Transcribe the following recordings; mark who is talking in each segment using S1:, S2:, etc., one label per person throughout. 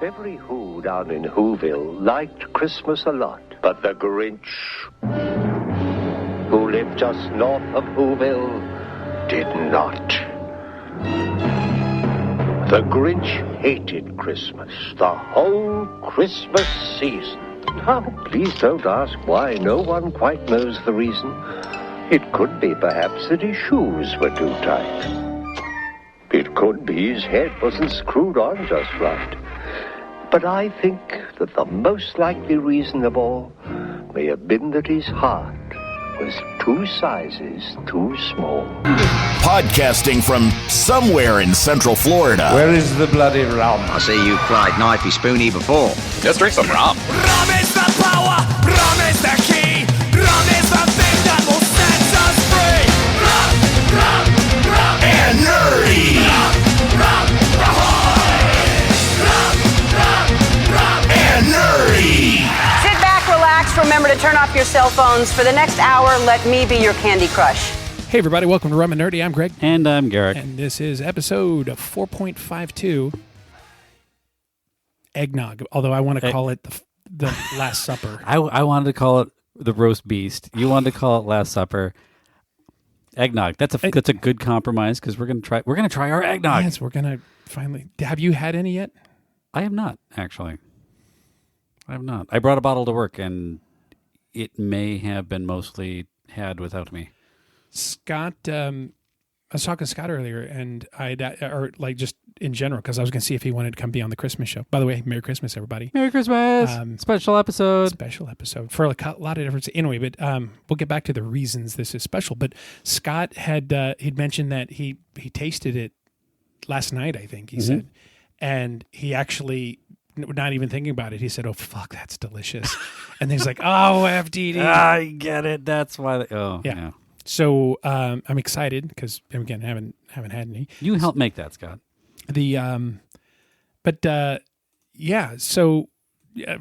S1: Every Who down in Whoville liked Christmas a lot, but the Grinch, who lived just north of Whoville, did not. The Grinch hated Christmas, the whole Christmas season. Now, please don't ask why. No one quite knows the reason. It could be, perhaps, that his shoes were too tight. It could be his head wasn't screwed on just right. But I think that the most likely reason of all may have been that his heart was 2 sizes too small.
S2: Podcasting from somewhere in Central Florida.
S3: Where is the bloody rum?
S4: I see you've tried knifey spoony before.
S5: Just drink some rum.
S6: Rum is the power, rum is the key, rum is the thing that will set us free. Rum, rum, rum,
S2: And nerdy.
S6: rum, rum, ahoy! Rum, rum, rum,
S2: And nerdy.
S7: Sit back, relax, remember to turn off your cell phones. For the next hour, let me be your Candy Crush.
S8: Hey everybody, welcome to Rum and Nerdy. I'm Greg.
S9: And I'm Garrick.
S8: And this is episode 4.52, Eggnog, although I want to call it the Last Supper.
S9: I wanted to call it the roast beast. You wanted to call it Last Supper. Eggnog. That's a good compromise because we're gonna try our eggnog.
S8: Yes, we're gonna finally. Have you had any yet?
S9: I have not, actually. I have not. I brought a bottle to work and it may have been mostly had without me.
S8: Scott, I was talking to Scott earlier, and or like just in general, because I was going to see if he wanted to come be on the Christmas show. By the way, Merry Christmas, everybody!
S9: Merry Christmas! Special episode
S8: For a lot of different. Anyway, but we'll get back to the reasons this is special. But Scott he'd mentioned that he tasted it last night, I think he said, and he actually. Not even thinking about it, he said, "Oh fuck, that's delicious," and then he's like, "Oh, FDD."
S9: I get it. That's why. Yeah.
S8: So I'm excited because again, haven't had any.
S9: You helped make that, Scott.
S8: So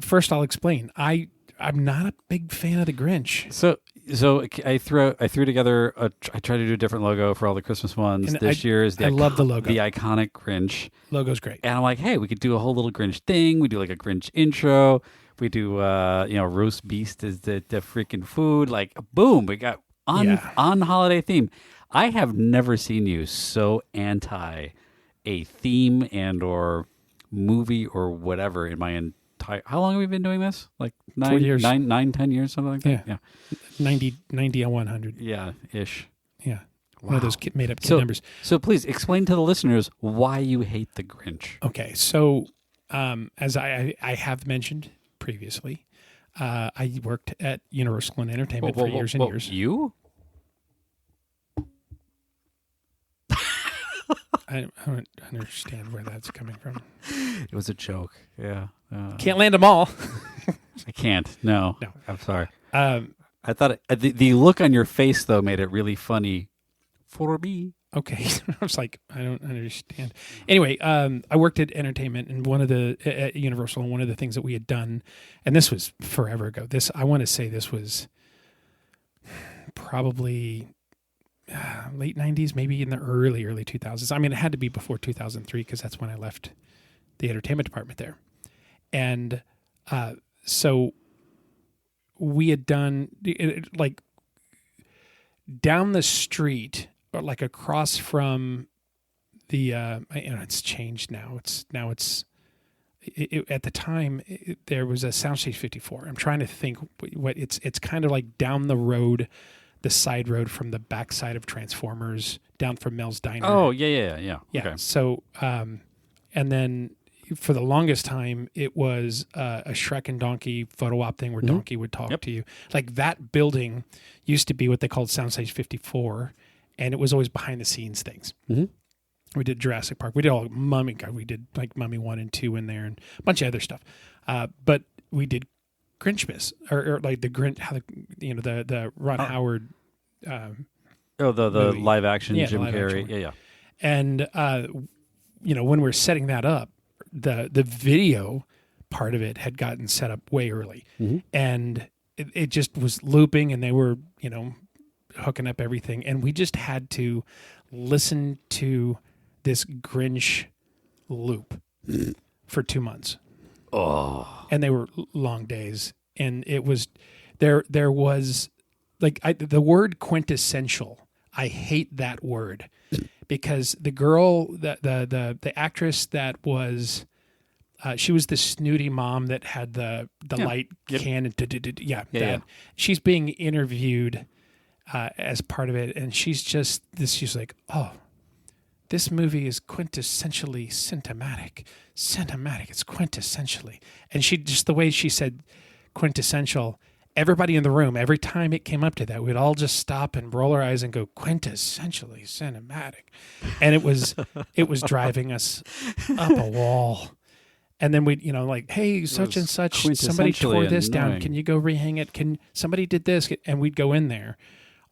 S8: first I'll explain. I'm not a big fan of the Grinch.
S9: So I threw together. I tried to do a different logo for all the Christmas ones.
S8: And
S9: this year is
S8: I love the logo.
S9: The iconic Grinch
S8: Logo's great.
S9: And I'm like, hey, we could do a whole little Grinch thing. We do like a Grinch intro. We do roast beast is the freaking food. Like boom, we got on holiday theme. I have never seen you so anti a theme and or movie or whatever in my entire. How long have we been doing this? Like
S8: 4 years.
S9: 10 years, something like that.
S8: Yeah. 90 on 100.
S9: Yeah, ish.
S8: Yeah.
S9: Wow.
S8: One of those made up kid numbers.
S9: So please explain to the listeners why you hate the Grinch.
S8: Okay, so as I have mentioned previously, I worked at Universal Entertainment for years and years.
S9: You?
S8: I don't understand where that's coming from.
S9: It was a joke. Yeah.
S8: Can't land them all.
S9: I can't. No. I'm sorry.
S8: I
S9: thought the look on your face, though, made it really funny for me.
S8: Okay. I was like, I don't understand. Anyway, I worked at entertainment and at Universal, and one of the things that we had done, and this was forever ago. I want to say this was probably late 90s, maybe in the early 2000s. I mean, it had to be before 2003 because that's when I left the entertainment department there. And so we had done like down the street, or like across from the it's changed now. At the time there was a Soundstage 54. I'm trying to think what it's kind of like down the road, the side road from the backside of Transformers down from Mel's Diner.
S9: Oh yeah. Okay.
S8: So and then for the longest time it was a Shrek and Donkey photo op thing where Donkey would talk to you. Like that building used to be what they called Soundstage 54. And it was always behind the scenes things. Mm-hmm. We did Jurassic Park. We did all Mummy. We did like Mummy 1 and 2 in there and a bunch of other stuff. But we did Grinchmas or like the Grinch, the Ron Howard.
S9: The live action Jim Carrey. Yeah.
S8: And when we're setting that up, the video part of it had gotten set up way early, and it just was looping, and they were hooking up everything, and we just had to listen to this Grinch loop for 2 months. And they were long days. And it was, there was, like, the word quintessential, I hate that word. Because the girl, the actress that was, she was the snooty mom that had the light can and she's being interviewed as part of it, and she's like, oh, this movie is quintessentially cinematic. It's quintessentially, and she just the way she said quintessential. Everybody in the room, every time it came up to that, we'd all just stop and roll our eyes and go, quintessentially cinematic. And it was driving us up a wall. And then we'd, like, hey, such and such, somebody tore this down. Can you go rehang it? Somebody did this? And we'd go in there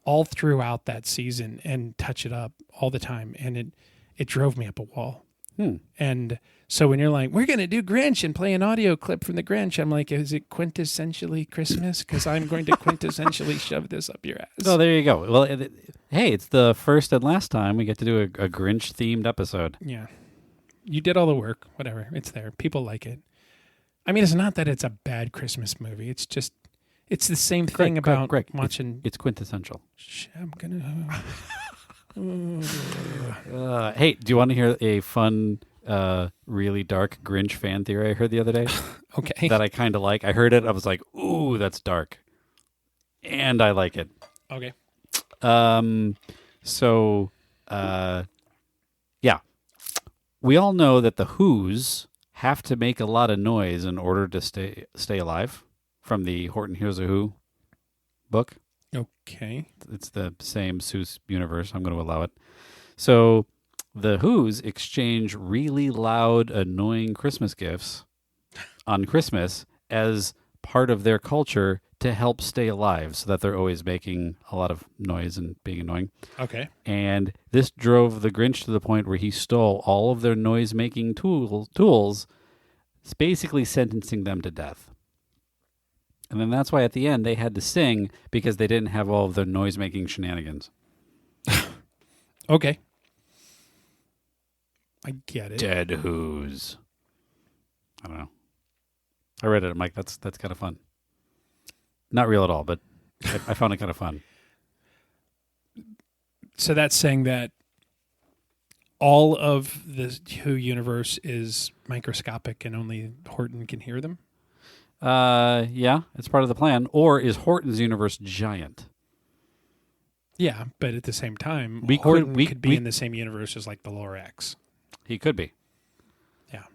S8: all throughout that season and touch it up all the time. And it drove me up a wall. And so when you're like, we're going to do Grinch and play an audio clip from the Grinch, I'm like, is it quintessentially Christmas? Because I'm going to quintessentially shove this up your ass.
S9: Oh, there you go. Well, hey, it's the first and last time we get to do a Grinch-themed episode.
S8: Yeah. You did all the work. Whatever. It's there. People like it. I mean, it's not that it's a bad Christmas movie. It's just, it's the same thing about watching.
S9: It's quintessential.
S8: I'm going to...
S9: Hey, do you want to hear a fun, really dark Grinch fan theory I heard the other day?
S8: Okay.
S9: That I kind of like. I heard it. I was like, ooh, that's dark. And I like it.
S8: Okay.
S9: Yeah. We all know that the Who's have to make a lot of noise in order to stay alive from the Horton Hears a Who book.
S8: Okay.
S9: It's the same Seuss universe. I'm going to allow it. So the Who's exchange really loud, annoying Christmas gifts on Christmas as part of their culture to help stay alive so that they're always making a lot of noise and being annoying.
S8: Okay.
S9: And this drove the Grinch to the point where he stole all of their noise-making tools, basically sentencing them to death. And then that's why at the end they had to sing because they didn't have all of their noise-making shenanigans.
S8: Okay. I get it.
S9: Dead Who's. I don't know. I read it. I'm like, that's kind of fun. Not real at all, but I found it kind of fun.
S8: So that's saying that all of the Who universe is microscopic and only Horton can hear them?
S9: Yeah, it's part of the plan. Or is Horton's universe giant?
S8: Yeah, but at the same time,
S9: We
S8: Horton could be in the same universe as like the Lorax.
S9: He could be.
S8: Yeah.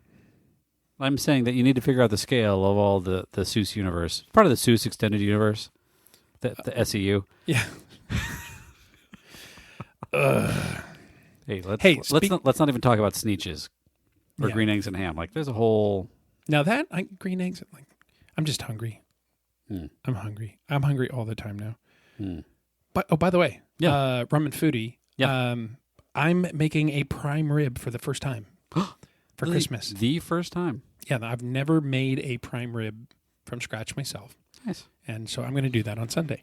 S9: I'm saying that you need to figure out the scale of all the Seuss universe. Part of the Seuss extended universe, the SEU.
S8: Yeah.
S9: Hey, let's not even talk about Sneetches or
S8: Yeah.
S9: green eggs and ham. Like, there's a whole.
S8: Now that green eggs, like, I'm just hungry. I'm hungry. I'm hungry all the time now. But by the way, Rum and Foodie.
S9: Yeah.
S8: I'm making a prime rib for the first time for Christmas.
S9: The first time.
S8: Yeah, I've never made a prime rib from scratch myself.
S9: Nice.
S8: And so I'm going to do that on Sunday.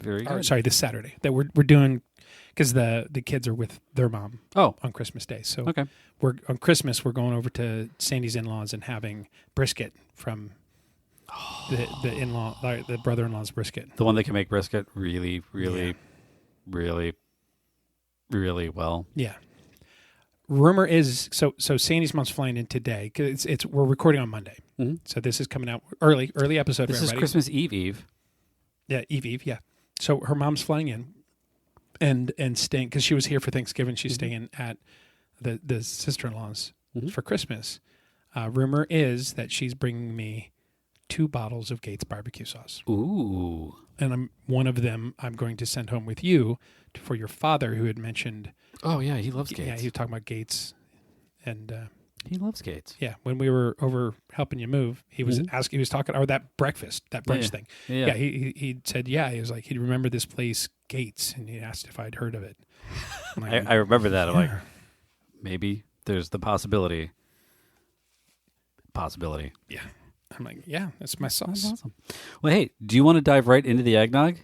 S9: Very good.
S8: Or, sorry, this Saturday. That we're doing because the kids are with their mom.
S9: On
S8: Christmas Day. So
S9: okay.
S8: On Christmas we're going over to Sandy's in-laws and having brisket from the in-law, the brother-in-law's brisket.
S9: The one that can make brisket really, really, really, really well.
S8: Yeah. Rumor is so Sandy's mom's flying in today because we're recording on Monday, so this is coming out early episode.
S9: This
S8: for
S9: is
S8: everybody.
S9: Christmas Eve.
S8: Yeah, Eve. Yeah. So her mom's flying in, and staying because she was here for Thanksgiving. She's staying at the sister-in-law's for Christmas. Rumor is that she's bringing me 2 bottles of Gates barbecue sauce.
S9: Ooh.
S8: And one of them I'm going to send home with you for your father, who had mentioned.
S9: Oh yeah, he loves Gates.
S8: Yeah, he was talking about Gates, and
S9: he loves Gates.
S8: yeah, when we were over helping you move, he was asking. He was talking, or that brunch thing.
S9: Yeah.
S8: He said, yeah, he was like, he'd remember this place, Gates, and he asked if I'd heard of it. I'm like,
S9: I remember that. I'm like, maybe there's the possibility.
S8: Yeah. I'm like, yeah, that's my sauce.
S9: That's awesome. Well, hey, do you want to dive right into the eggnog?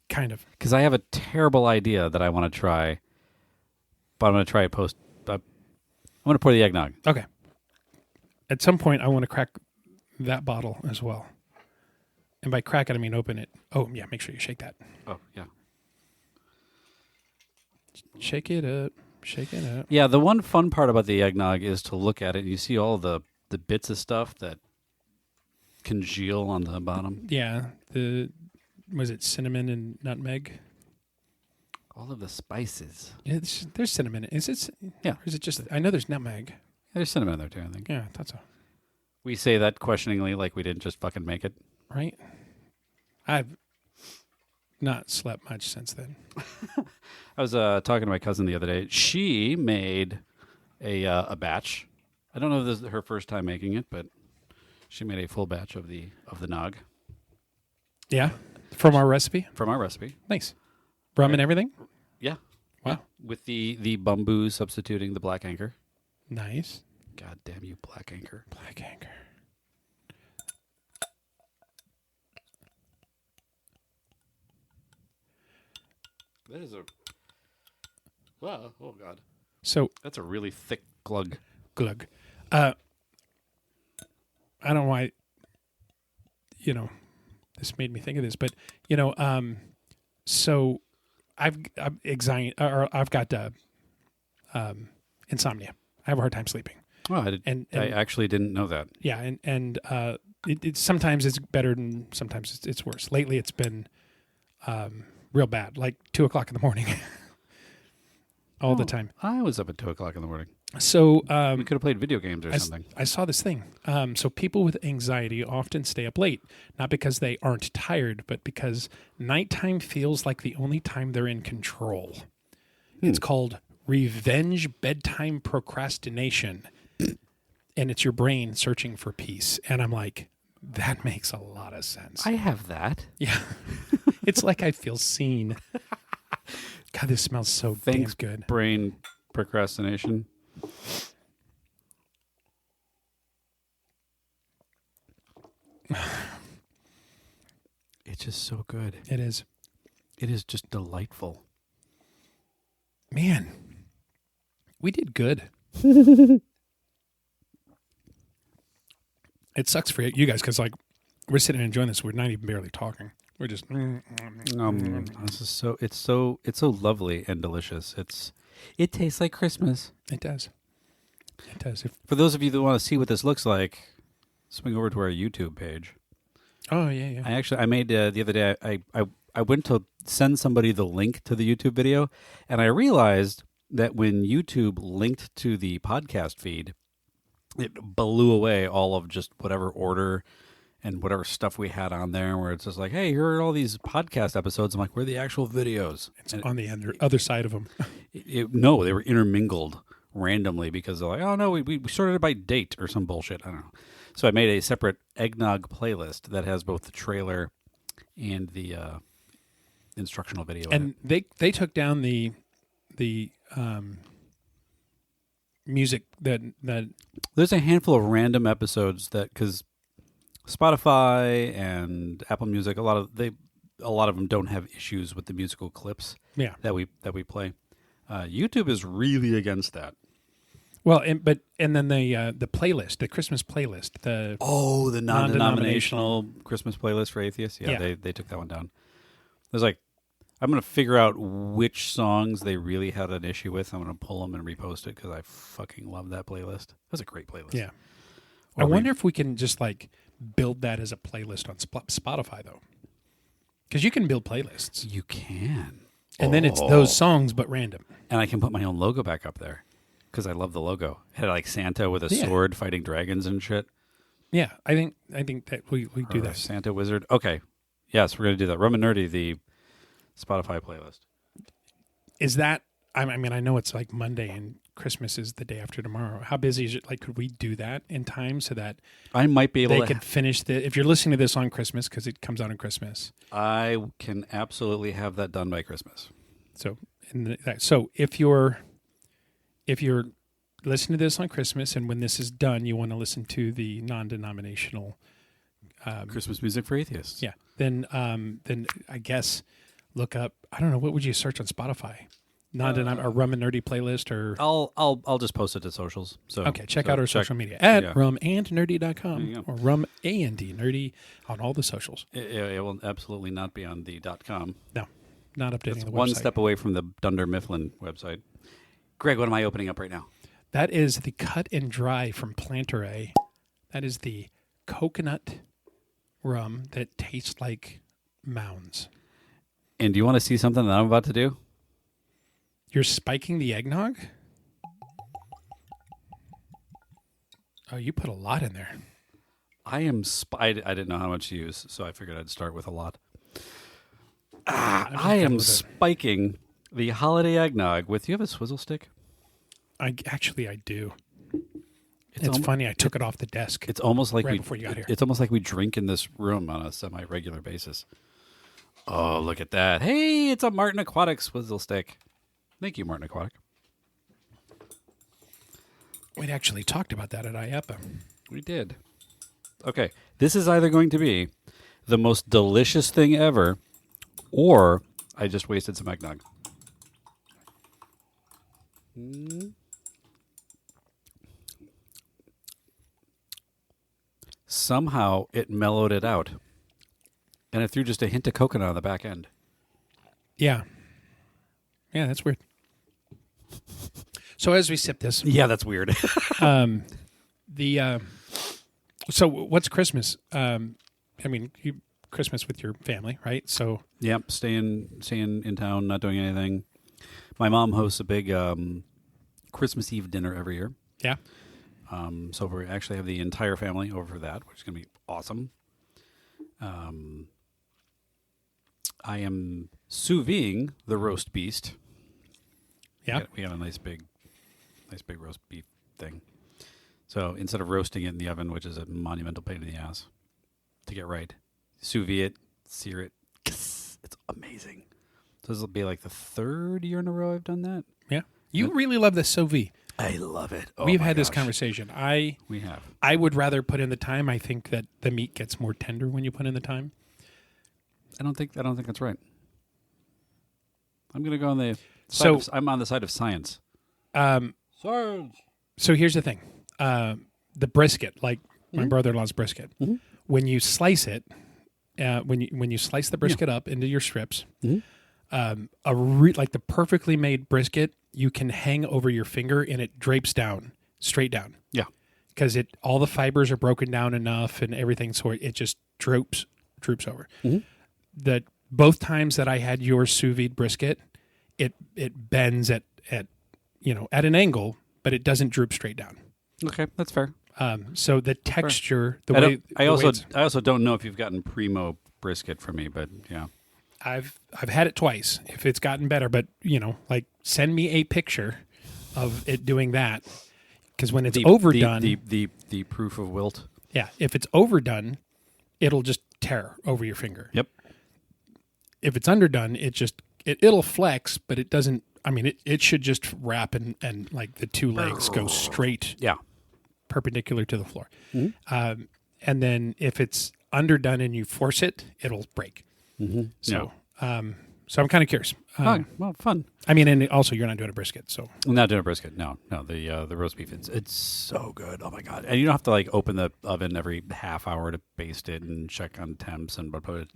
S8: Kind of.
S9: Because I have a terrible idea that I want to try, but I'm going to try it post. I'm going to pour the eggnog.
S8: Okay. At some point, I want to crack that bottle as well. And by crack it, I mean open it. Oh, yeah, make sure you shake that.
S9: Oh, yeah.
S8: Shake it up. Shake it up.
S9: Yeah, the one fun part about the eggnog is to look at it and you see all the bits of stuff that congeal on the bottom.
S8: Yeah. Was it cinnamon and nutmeg?
S9: All of the spices.
S8: Yeah, there's cinnamon. Is it?
S9: Yeah.
S8: Or is it just? I know there's nutmeg.
S9: There's cinnamon in there too, I think.
S8: Yeah, that's a
S9: We say that questioningly, like we didn't just fucking make it.
S8: right. I've not slept much since then.
S9: I was talking to my cousin the other day. She made a batch. I don't know if this is her first time making it, but she made a full batch of the nog
S8: Yeah, from our recipe.
S9: from our recipe.
S8: Nice. Rum and everything.
S9: Yeah.
S8: Wow.
S9: Yeah. With the bamboo substituting the black anchor.
S8: Nice.
S9: God damn you, black anchor.
S8: Black anchor.
S9: That is a... Wow. Oh, God.
S8: So
S9: That's a really thick glug.
S8: glug. I don't know why. This made me think of this, but so I've got insomnia. I have a hard time sleeping.
S9: Oh, I actually didn't know that.
S8: Yeah, and it sometimes it's better and sometimes it's worse. Lately, it's been real bad, like 2:00 in the morning, all the time.
S9: I was up at 2:00 in the morning.
S8: So
S9: We could have played video games or something.
S8: I saw this thing. So people with anxiety often stay up late, not because they aren't tired, but because nighttime feels like the only time they're in control. It's called revenge bedtime procrastination. And it's your brain searching for peace. And I'm like, that makes a lot of sense.
S9: I have that.
S8: Yeah. It's like I feel seen. God, this smells so
S9: Thanks,
S8: damn good.
S9: brain procrastination. It's just so good.
S8: It is.
S9: It is just delightful.
S8: Man, we did good. It sucks for you guys because, like, we're sitting and enjoying this. We're not even barely talking. We're just.
S9: This is it's so lovely and delicious. It tastes like Christmas.
S8: It does. It does.
S9: For those of you that want to see what this looks like, swing over to our YouTube page.
S8: Oh yeah.
S9: I made the other day. I went to send somebody the link to the YouTube video, and I realized that when YouTube linked to the podcast feed, it blew away all of just whatever order and whatever stuff we had on there, where it's just like, hey, here are all these podcast episodes. I'm like, where are the actual videos?
S8: It's on the other side of them.
S9: No, they were intermingled randomly because they're like, oh, no, we sorted it by date or some bullshit. I don't know. So I made a separate eggnog playlist that has both the trailer and the instructional video.
S8: And they took down the music that
S9: there's a handful of random episodes that, because Spotify and Apple Music, a lot of them don't have issues with the musical clips.
S8: Yeah.
S9: that we play. YouTube is really against that.
S8: Well, and then the playlist, the Christmas playlist, the
S9: non-denominational Christmas playlist for atheists. Yeah. They took that one down. There's like, I'm going to figure out which songs they really had an issue with. I'm going to pull them and repost it because I fucking love that playlist. That's a great playlist.
S8: Yeah. I wonder if we can just like build that as a playlist on Spotify though, because you can build playlists.
S9: You can,
S8: and then it's those songs but random.
S9: And I can put my own logo back up there because I love the logo. It had like Santa with a sword fighting dragons and shit.
S8: Yeah, I think that we do that.
S9: Santa wizard. Okay, yes, we're gonna do that. Rum and Nerdy, the Spotify playlist.
S8: Is that? I mean, I know it's like Monday and Christmas is the day after tomorrow. How busy is it? Like, could we do that in time so that
S9: I might be able
S8: they could finish the? If you're listening to this on Christmas, because it comes out on Christmas,
S9: I can absolutely have that done by Christmas.
S8: So, if you're listening to this on Christmas, and when this is done, you want to listen to the non-denominational
S9: Christmas music for atheists.
S8: Yeah. Then I guess look up. I don't know, what would you search on Spotify? a Rum and Nerdy playlist or...
S9: I'll just post it to socials. So
S8: Okay, check out our social media at rumandnerdy.com
S9: go.
S8: or rumandnerdy on all the socials.
S9: It will absolutely not be on the .com.
S8: No, not updating
S9: It's
S8: the website.
S9: one step away from the Dunder Mifflin website. Greg, what am I opening up right now?
S8: That is the Cut and Dry from Plantaray. That is the coconut rum that tastes like mounds.
S9: And do you want to see something that I'm about to do?
S8: You're spiking the eggnog? Oh, you put a lot in there.
S9: I didn't know how much to use, so I figured I'd start with a lot. I am spiking the holiday eggnog with... Do you have a swizzle stick?
S8: I do. It's funny. I took it off the desk.
S9: It's almost like
S8: before you got here.
S9: It's almost like we drink in this room on a semi-regular basis. Oh, look at that! Hey, it's a Martin Aquatic swizzle stick. Thank you, Martin Aquatic.
S8: We'd actually talked about that at IAPA.
S9: We did. Okay, this is either going to be the most delicious thing ever, or I just wasted some eggnog. Somehow it mellowed it out. And it threw just a hint of coconut on the back end.
S8: Yeah. Yeah, that's weird. So as we sip this...
S9: Yeah, that's weird.
S8: So what's Christmas? Christmas with your family, right? So
S9: Yep, staying in town, not doing anything. My mom hosts a big Christmas Eve dinner every year.
S8: yeah.
S9: So we actually have the entire family over for that, which is going to be awesome. I am sous videing the roast beast.
S8: Yeah.
S9: We got a nice big roast beef thing. So instead of roasting it in the oven, which is a monumental pain in the ass to get right, sous vide it, sear it. It's amazing. So this will be like the third year in a row I've done that.
S8: Yeah. You really love the sous vide.
S9: I love it. Oh,
S8: We've had this conversation.
S9: We have.
S8: I would rather put in the time. I think that the meat gets more tender when you put in the time.
S9: I don't think that's right. I'm going to go on the I'm on the side of science. Science.
S8: So here's the thing. The brisket, like my brother-in-law's brisket, when you slice it, when you slice the brisket up into your strips, like the perfectly made brisket, you can hang over your finger and it drapes down, straight down.
S9: Yeah.
S8: Because all the fibers are broken down enough and everything, so it just droops over. That both times that I had your sous vide brisket, it bends at an angle, but it doesn't droop straight down.
S9: Okay, that's fair.
S8: So the texture,
S9: I also don't know if you've gotten primo brisket from me, but yeah.
S8: I've had it twice. If it's gotten better, but send me a picture of it doing that, because when it's overdone,
S9: the proof of wilt.
S8: Yeah, if it's overdone, it'll just tear over your finger.
S9: Yep.
S8: If it's underdone, it'll flex, but it doesn't. I mean, it should just wrap and like the two legs go straight.
S9: Yeah.
S8: Perpendicular to the floor. And then if it's underdone and you force it, it'll break. So, so I'm kind of curious.
S9: Fun.
S8: I mean, and also you're not doing a brisket, so
S9: I'm not doing a brisket. No. The roast beef. It's so good. Oh my god! And you don't have to like open the oven every half hour to baste it and check on temps and put it.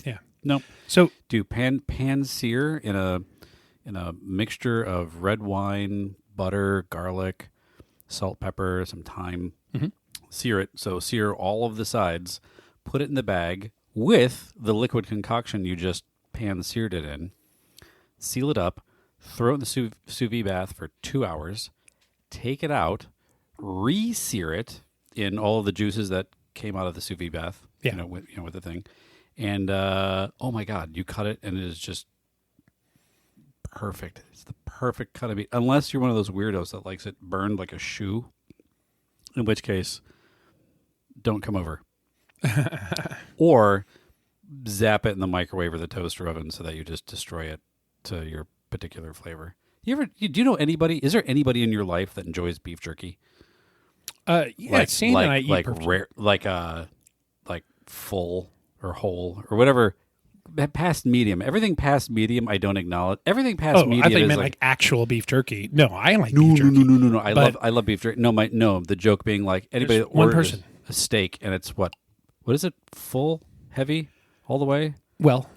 S8: Yeah.
S9: No.
S8: So
S9: do pan sear in a mixture of red wine, butter, garlic, salt, pepper, some thyme. Sear it. So sear all of the sides. Put it in the bag with the liquid concoction you just pan seared it in. Seal it up. Throw it in the sous vide bath for 2 hours. Take it out. Re-sear it in all of the juices that came out of the sous vide bath.
S8: Yeah.
S9: With the thing. And oh my god, you cut it and it is just perfect. It's the perfect cut of meat, unless you're one of those weirdos that likes it burned like a shoe, in which case don't come over. Or zap it in the microwave or the toaster oven so that you just destroy it to your particular flavor. Do you know anybody? Is there anybody in your life that enjoys beef jerky?
S8: Yeah, Sandy and I eat
S9: like rare, like full or whole or whatever past medium. Everything past medium, I don't acknowledge. Everything past
S8: Oh,
S9: medium
S8: I thought you
S9: is
S8: meant
S9: like
S8: like actual beef jerky. No, I like beef jerky.
S9: no. I
S8: But
S9: love beef jerky. No, the joke being like anybody that
S8: There's one
S9: orders
S8: person.
S9: a steak and it's what is it? Full, heavy, all the way.
S8: Well,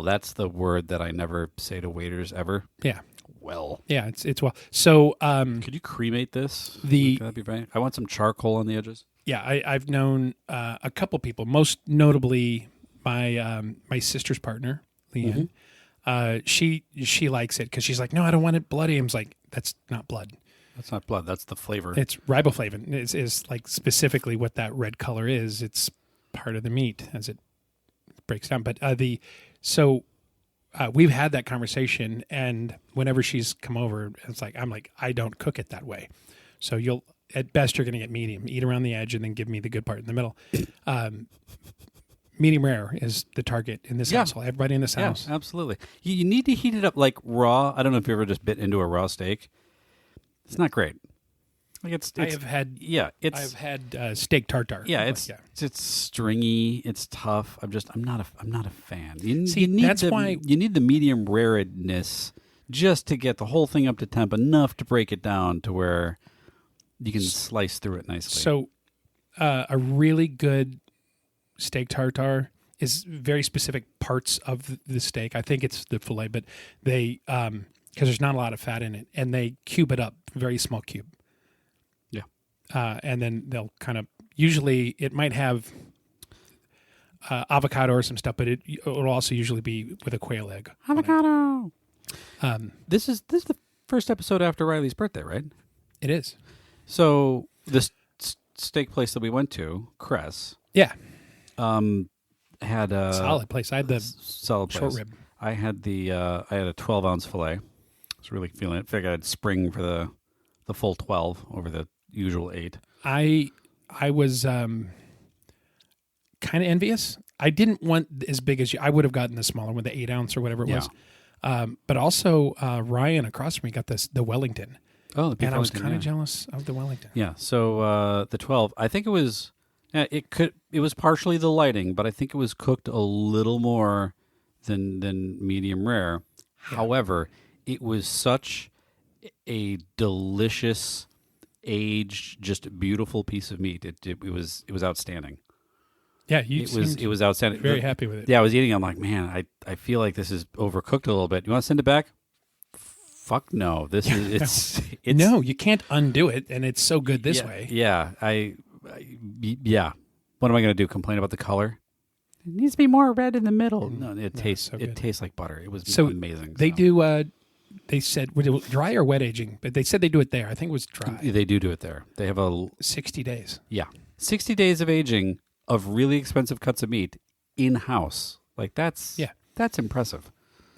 S9: That's the word that I never say to waiters ever.
S8: yeah.
S9: Well,
S8: Yeah, it's well. So,
S9: could you cremate this?
S8: The-
S9: Could that be right? I want some charcoal on the edges.
S8: yeah, I've known a couple people, most notably my sister's partner, Leanne. She likes it because she's like, no, I don't want it bloody. I'm like, that's not blood.
S9: That's not blood. That's the flavor.
S8: It's riboflavin. Is like specifically what that red color is. It's part of the meat as it breaks down. But we've had that conversation, and whenever she's come over, it's like I'm like, I don't cook it that way. So at best you're going to get medium, eat around the edge, and then give me the good part in the middle. Medium rare is the target in this household. Everybody in this house.
S9: Yeah, absolutely. You need to heat it up like raw. I don't know if you ever just bit into a raw steak. It's not great. Like it's
S8: I've had steak tartare.
S9: Yeah, it's stringy. It's tough. I'm not a fan. You need the medium rareness just to get the whole thing up to temp enough to break it down to where you can slice through it nicely.
S8: So, a really good steak tartare is very specific parts of the steak. I think it's the fillet, but they because there's not a lot of fat in it, and they cube it up, very small cube. And then they'll kind of, usually it might have avocado or some stuff, but it'll also usually be with a quail egg.
S9: Avocado. This is the first episode after Riley's birthday, right?
S8: It is.
S9: So this steak place that we went to, Cress,
S8: Yeah.
S9: had a
S8: Solid place. I had the
S9: solid
S8: short
S9: place.
S8: rib.
S9: I had I had a 12-ounce fillet. I was really feeling it. Figured I'd spring for the full 12 over the usual 8.
S8: I was kind of envious. I didn't want as big as you. I would have gotten the smaller one, the 8-ounce or whatever it was. But also Ryan across from me got the Wellington.
S9: Oh, the beef
S8: and I was
S9: Wellington,
S8: kind of
S9: yeah.
S8: jealous of the Wellington.
S9: Yeah. So the 12, I think it was. It was partially the lighting, but I think it was cooked a little more than medium rare. Yeah. However, it was such a delicious, aged, just beautiful piece of meat. It was outstanding.
S8: Yeah,
S9: it was outstanding.
S8: Very happy with it.
S9: Yeah, I was eating. I'm like, man, I feel like this is overcooked a little bit. You want to send it back? Fuck no. This is it's
S8: no. You can't undo it, and it's so good this way.
S9: Yeah, yeah. What am I going to do? Complain about the color? It needs to be more red in the middle. No, it tastes like butter. It was so amazing.
S8: They do. They said dry or wet aging, but they said they do it there. I think it was dry.
S9: They do it there. They have
S8: 60 days.
S9: Yeah, 60 days of aging of really expensive cuts of meat in house. Like that's impressive.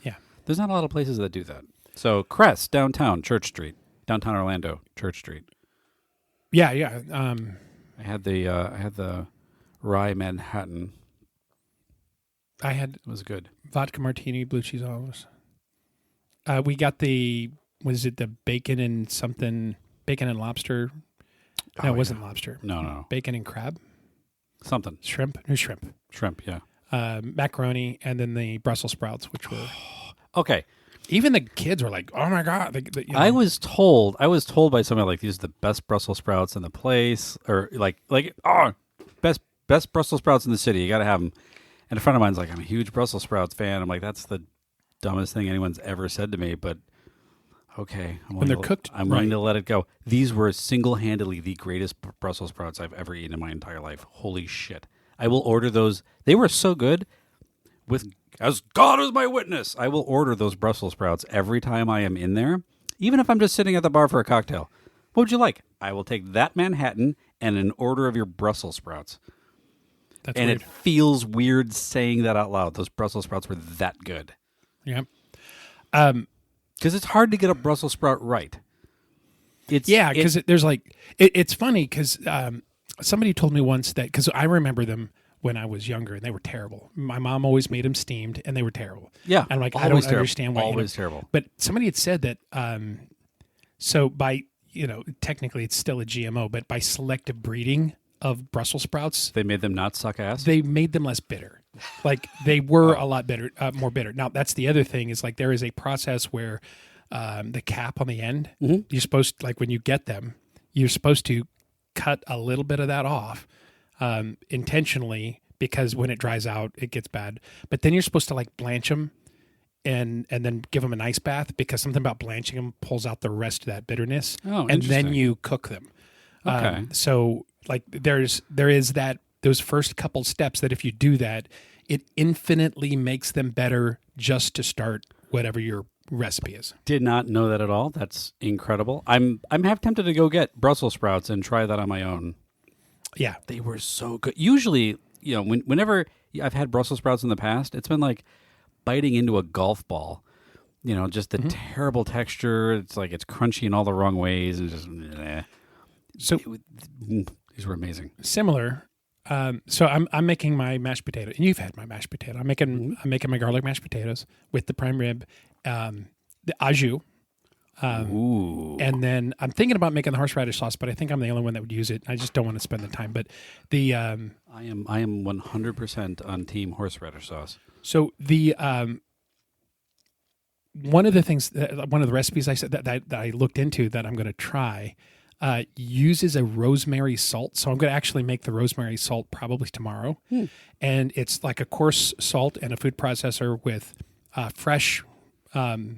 S8: Yeah,
S9: there's not a lot of places that do that. So Crest downtown Church Street, downtown Orlando Church Street.
S8: Yeah.
S9: I had the rye Manhattan. It was good.
S8: Vodka martini, blue cheese olives. We got the bacon and lobster? No, it wasn't lobster.
S9: No.
S8: Bacon and crab?
S9: Something.
S8: Shrimp,
S9: yeah.
S8: Macaroni, and then the Brussels sprouts, which were...
S9: Okay.
S8: Even the kids were like, oh my God.
S9: I was told by somebody like, these are the best Brussels sprouts in the place, or best Brussels sprouts in the city. You got to have them. And a friend of mine's like, I'm a huge Brussels sprouts fan. I'm like, that's the dumbest thing anyone's ever said to me, but okay.
S8: When they're cooked,
S9: I'm willing to let it go. These were single-handedly the greatest Brussels sprouts I've ever eaten in my entire life. Holy shit. I will order those. They were so good. As God is my witness, I will order those Brussels sprouts every time I am in there, even if I'm just sitting at the bar for a cocktail. What would you like? I will take that Manhattan and an order of your Brussels sprouts.
S8: That's
S9: and
S8: weird.
S9: It feels weird saying that out loud. Those Brussels sprouts were that good.
S8: Yeah.
S9: Because it's hard to get a Brussels sprout right.
S8: Because there's like... It's funny because somebody told me once that... Because I remember them when I was younger, and they were terrible. My mom always made them steamed, and they were terrible.
S9: Yeah.
S8: And I'm like, I don't understand why.
S9: Always terrible.
S8: But somebody had said that... so by... technically it's still a GMO, but by selective breeding of Brussels sprouts.
S9: They made them not suck ass.
S8: They made them less bitter. Like they were a lot bitter, more bitter. Now that's the other thing is like there is a process where the cap on the end, you're supposed like when you get them, you're supposed to cut a little bit of that off intentionally because when it dries out, it gets bad. But then you're supposed to like blanch them and then give them an ice bath because something about blanching them pulls out the rest of that bitterness.
S9: Oh,
S8: and then
S9: interesting.
S8: you cook them.
S9: Okay.
S8: So like there is that those first couple steps that if you do that, it infinitely makes them better just to start whatever your recipe is.
S9: Did not know that at all. That's incredible. I'm half tempted to go get Brussels sprouts and try that on my own.
S8: Yeah.
S9: They were so good. Usually, whenever I've had Brussels sprouts in the past, it's been like biting into a golf ball. Just the terrible texture. It's like it's crunchy in all the wrong ways and just.
S8: So
S9: these were amazing.
S8: Similar. So I'm making my mashed potato, and you've had my mashed potato. I'm making my garlic mashed potatoes with the prime rib, the au jus.
S9: Ooh.
S8: And then I'm thinking about making the horseradish sauce, but I think I'm the only one that would use it. I just don't want to spend the time. But the
S9: I am 100% on team horseradish sauce.
S8: so the one of the things, one of the recipes I said that I looked into that I'm going to try uses a rosemary salt. So I'm going to actually make the rosemary salt probably tomorrow. And it's like a coarse salt and a food processor with fresh rosemary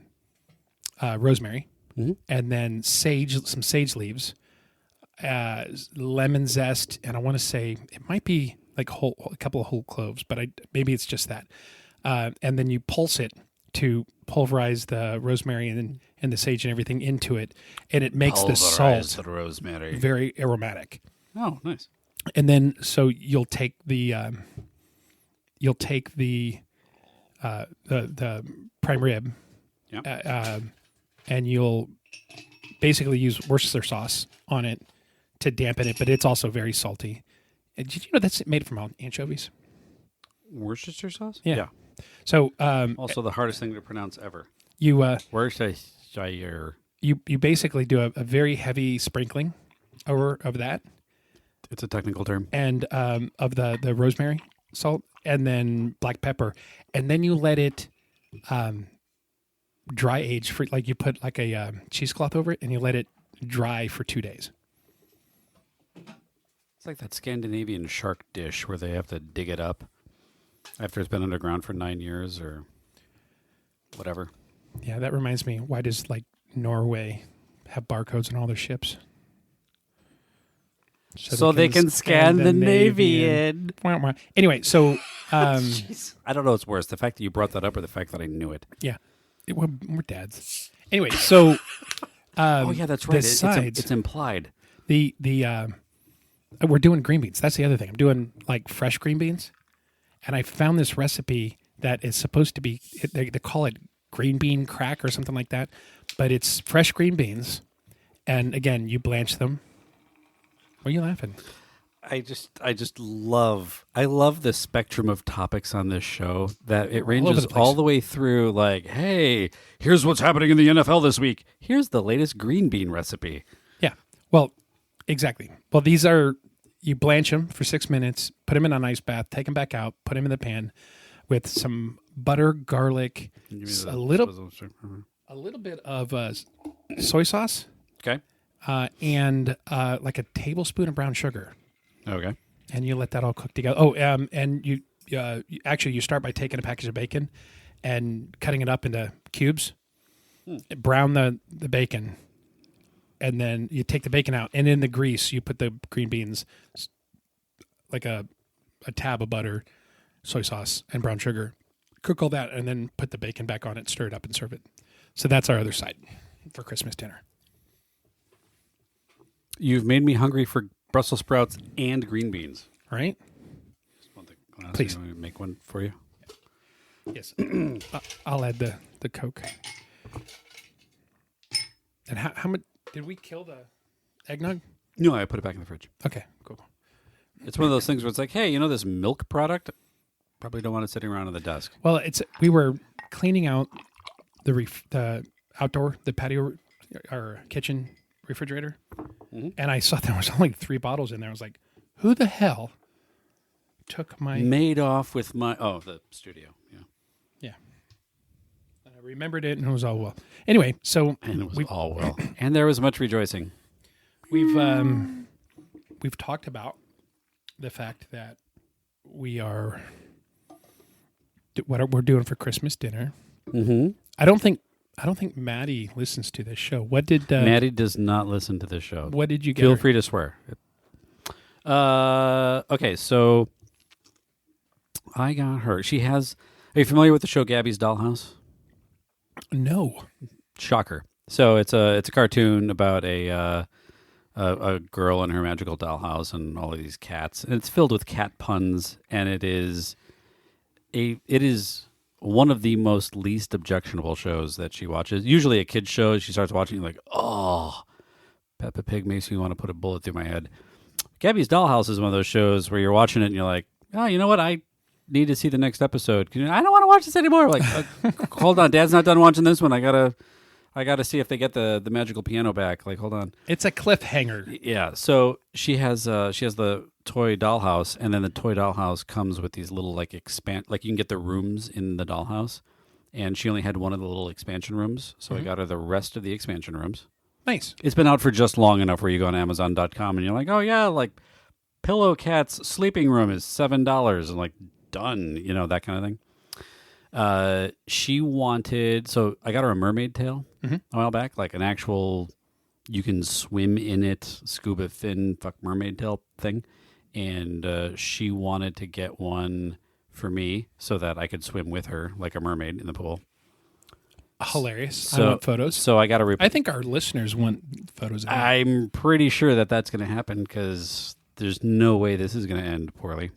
S8: and then some sage leaves, lemon zest, and I want to say it might be like a couple of whole cloves, but maybe it's just that. And then you pulse it to pulverize the rosemary and the sage and everything into it, and it makes the salt
S9: the rosemary
S8: very aromatic.
S9: Oh, nice.
S8: And then so you'll take the prime rib, and you'll basically use Worcestershire sauce on it to dampen it, but it's also very salty. And did you know that's made from anchovies?
S9: Worcestershire sauce?
S8: Yeah. So
S9: Also the hardest thing to pronounce ever.
S8: you
S9: Worcestershire.
S8: you basically do a very heavy sprinkling of that
S9: It's a technical term.
S8: and of the rosemary salt and then black pepper, and then you let it dry age for like you put like a cheesecloth over it and you let it dry for 2 days.
S9: It's like that Scandinavian shark dish where they have to dig it up after it's been underground for 9 years or whatever.
S8: Yeah, that reminds me. Why does like Norway have barcodes on all their ships?
S9: So they can scan the Navy in.
S8: Anyway, so
S9: Jeez. I don't know what's worse, the fact that you brought that up or the fact that I knew it.
S8: yeah, we're dads. Anyway, so
S9: Oh yeah, that's right.
S8: The sides,
S9: It's implied.
S8: the we're doing green beans. That's the other thing. I'm doing like fresh green beans, and I found this recipe that is supposed to be. They call it green bean crack or something like that, but it's fresh green beans, and again, you blanch them. What are you laughing?
S9: I love the spectrum of topics on this show that it ranges
S8: the place.
S9: all the way through like, hey, here's what's happening in the NFL this week. Here's the latest green bean recipe.
S8: Yeah. Well, exactly. Well, these are, you blanch them for 6 minutes, put them in an ice bath, take them back out, put them in the pan with some butter, garlic, a little bit of soy sauce,
S9: Okay.
S8: and like a tablespoon of brown sugar.
S9: Okay.
S8: And you let that all cook together. Oh, and you start by taking a package of bacon and cutting it up into cubes. Brown the bacon, and then you take the bacon out, and in the grease you put the green beans, like a tab of butter, soy sauce, and brown sugar. Cook all that, and then put the bacon back on it, stir it up, and serve it. So that's our other side for Christmas dinner.
S9: You've made me hungry for Brussels sprouts and green beans.
S8: Right?
S9: Just want the glass.
S8: Please.
S9: Let me make one for you.
S8: Yes. I'll add the Coke. And how much did we kill the eggnog?
S9: No, I put it back in the fridge.
S8: Okay, cool.
S9: It's one of those things where it's like, hey, this milk product? Probably don't want it sitting around on the desk.
S8: Well, we were cleaning out the outdoor, the patio, our kitchen refrigerator, and I saw there was only 3 bottles in there. I was like, Who the hell took my...
S9: Made off with my... Oh, the studio. Yeah.
S8: Yeah. And I remembered it, and it was all well. Anyway, so...
S9: And it was all well. And there was much rejoicing.
S8: We've talked about the fact that we are... what we're doing for Christmas dinner.
S9: Mm-hmm.
S8: I don't think Maddie listens to this show. What did...
S9: Maddie does not listen to this show.
S8: What did you get
S9: Feel
S8: her?
S9: free to swear. Okay, so I got her. She has... Are you familiar with the show Gabby's Dollhouse?
S8: No.
S9: Shocker. So it's a cartoon about a girl and her magical dollhouse and all of these cats. And it's filled with cat puns, and it is one of the most least objectionable shows that she watches. Usually a kid's show, she starts watching like, oh, Peppa Pig makes me want to put a bullet through my head. Gabby's Dollhouse is one of those shows where you're watching it and you're like, oh, you know what? I need to see the next episode. I don't want to watch this anymore. Like, hold on, Dad's not done watching this one. I gotta see if they get the magical piano back. Like, hold on.
S8: It's a cliffhanger.
S9: Yeah. So she has the toy dollhouse, and then the toy dollhouse comes with these little like you can get the rooms in the dollhouse, and she only had one of the little expansion rooms, so I got her the rest of the expansion rooms.
S8: Nice.
S9: It's been out for just long enough where you go on Amazon.com and you're like, oh yeah, like Pillow Cat's sleeping room is $7, and like done, that kind of thing. She wanted, so I got her a mermaid tail a while back, like an actual, you can swim in it, scuba fin, mermaid tail thing. And she wanted to get one for me so that I could swim with her like a mermaid in the pool.
S8: Hilarious.
S9: So,
S8: I want photos.
S9: So I got to
S8: I think our listeners want photos of that.
S9: I'm pretty sure that that's going to happen because there's no way this is going to end poorly.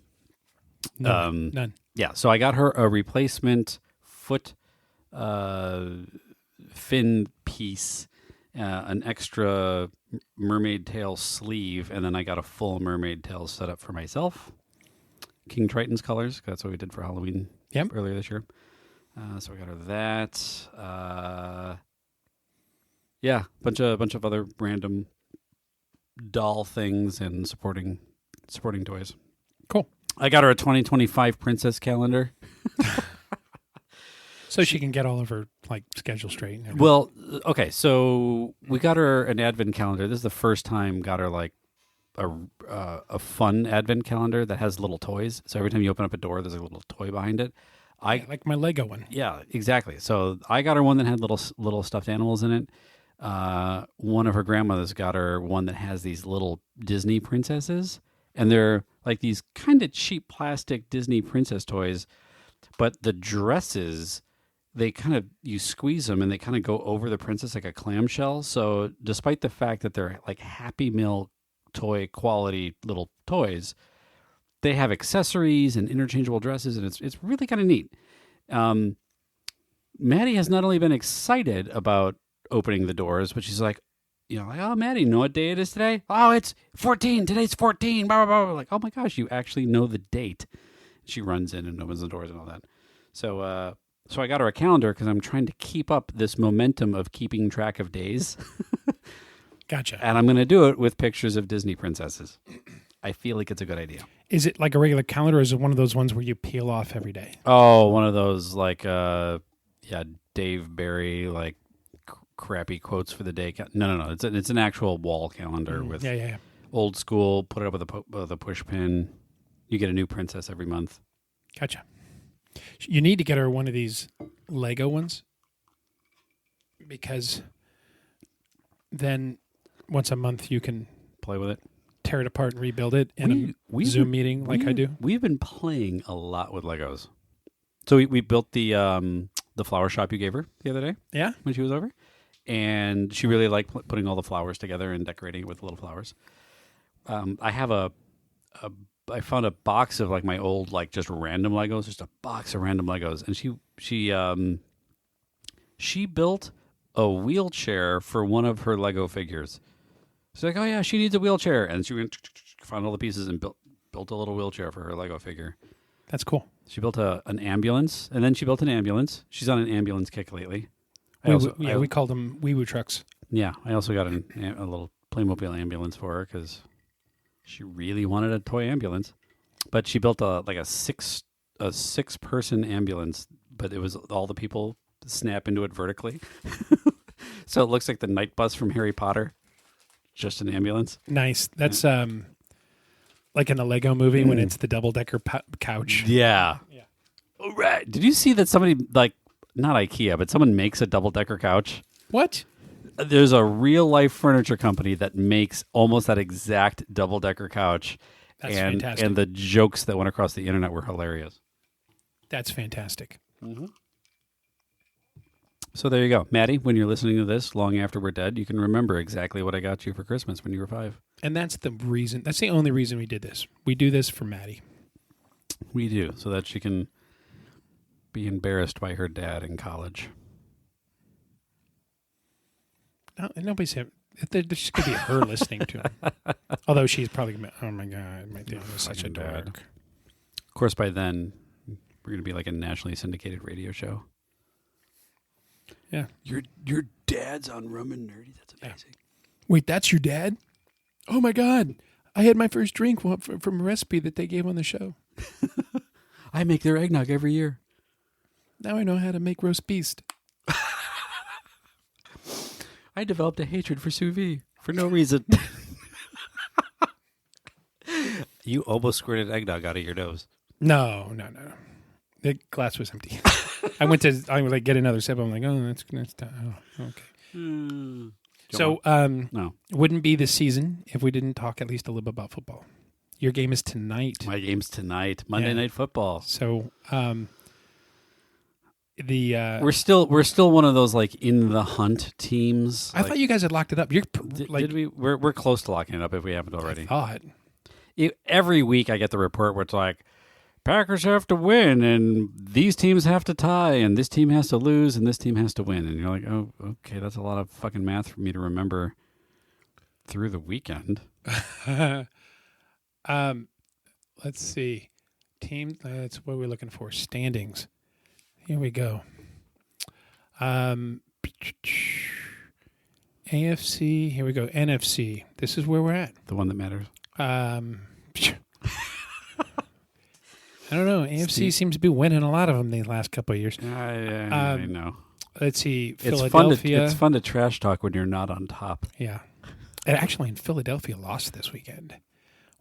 S8: None.
S9: Yeah, so I got her a replacement foot fin piece, an extra mermaid tail sleeve, and then I got a full mermaid tail set up for myself. King Triton's colors, that's what we did for Halloween earlier this year. So I got her that. Yeah, bunch of other random doll things and supporting toys.
S8: Cool.
S9: I got her a 2025 princess calendar.
S8: So she can get all of her schedule straight. And everything.
S9: Well, okay, so we got her an advent calendar. This is the first time got her a fun advent calendar that has little toys. So every time you open up a door, there's a little toy behind it.
S8: Like my Lego one.
S9: Yeah, exactly. So I got her one that had little stuffed animals in it. One of her grandmothers got her one that has these little Disney princesses, and they're like these kind of cheap plastic Disney princess toys, but the dresses, they kind of, you squeeze them and they kind of go over the princess like a clamshell. So despite the fact that they're like Happy Meal toy quality little toys, they have accessories and interchangeable dresses, and it's really kind of neat. Maddie has not only been excited about opening the doors, but she's like, oh, Maddie, you know what day it is today? Oh, it's 14. Today's 14. Blah, blah, blah. Like, oh my gosh, you actually know the date. She runs in and opens the doors and all that. So, so I got her a calendar because I'm trying to keep up this momentum of keeping track of days.
S8: Gotcha.
S9: And I'm going to do it with pictures of Disney princesses. I feel like it's a good idea.
S8: Is it like a regular calendar, or is it one of those ones where you peel off every day?
S9: Oh, one of those Dave Barry crappy quotes for the day. No. It's an actual wall calendar with old school. Put it up with a push pin. You get a new princess every month.
S8: Gotcha. You need to get her one of these Lego ones, because then once a month you can
S9: play with it,
S8: tear it apart and rebuild it in a Zoom meeting like I do.
S9: We've been playing a lot with Legos. So we built the flower shop you gave her the other day.
S8: Yeah,
S9: when she was over, and she really liked putting all the flowers together and decorating it with little flowers. I found a box of my old just random Legos, just a box of random Legos, and she built a wheelchair for one of her Lego figures. She's like, oh yeah, she needs a wheelchair, and she went, found all the pieces and built a little wheelchair for her Lego figure.
S8: That's cool.
S9: She built an ambulance, and then she built an ambulance. She's on an ambulance kick lately.
S8: We called them wee-woo trucks.
S9: Yeah, I also got a little Playmobil ambulance for her because She really wanted a toy ambulance, but she built a six person ambulance, but it was all the people snap into it vertically. So it looks like the night bus from Harry Potter, just an ambulance.
S8: Nice. That's like in the Lego movie when it's the double-decker couch.
S9: Yeah. All right. Did you see that somebody, like, not IKEA, but someone makes a double-decker couch?
S8: What?
S9: There's a real-life furniture company that makes almost that exact double-decker couch.
S8: That's fantastic.
S9: And the jokes that went across the internet were hilarious.
S8: That's fantastic.
S9: Mm-hmm. So there you go. Maddie, when you're listening to this long after we're dead, you can remember exactly what I got you for Christmas when you were 5.
S8: And that's the reason. That's the only reason we did this. We do this for Maddie.
S9: We do, so that she can be embarrassed by her dad in college.
S8: No, nobody's saying. There's just going to be her listening to him. Although she's probably going to be, oh my God, my dad was such a
S9: dad.
S8: dork.
S9: Of course, by then, we're going to be like a nationally syndicated radio show.
S8: Yeah.
S9: Your dad's on Rum and Nerdy. That's amazing.
S8: Wait, that's your dad? Oh my God. I had my first drink from a recipe that they gave on the show.
S9: I make their eggnog every year.
S8: Now I know how to make roast beast.
S9: I developed a hatred for sous vide for no reason. You almost squirted eggnog out of your nose.
S8: No. The glass was empty. I went to get another sip. I'm like, oh, that's okay. So,
S9: no.
S8: Wouldn't be this season if we didn't talk at least a little bit about football. Your game is tonight.
S9: My game's tonight. Monday Night Football.
S8: So,
S9: we're still one of those like in the hunt teams.
S8: I thought you guys had locked it up.
S9: Did we? We're close to locking it up if we haven't already.
S8: I thought.
S9: Every week I get the report where it's like, Packers have to win, and these teams have to tie, and this team has to lose, and this team has to win. And you're like, oh, okay, that's a lot of fucking math for me to remember through the weekend.
S8: Let's see. Team, that's what we're looking for. Standings. Here we go. AFC, here we go. NFC. This is where we're at.
S9: The one that matters.
S8: I don't know. AFC seems to be winning a lot of them the last couple of years.
S9: I know.
S8: Let's see.
S9: It's
S8: Philadelphia.
S9: It's fun to trash talk when you're not on top.
S8: Yeah. And actually, in Philadelphia lost this weekend.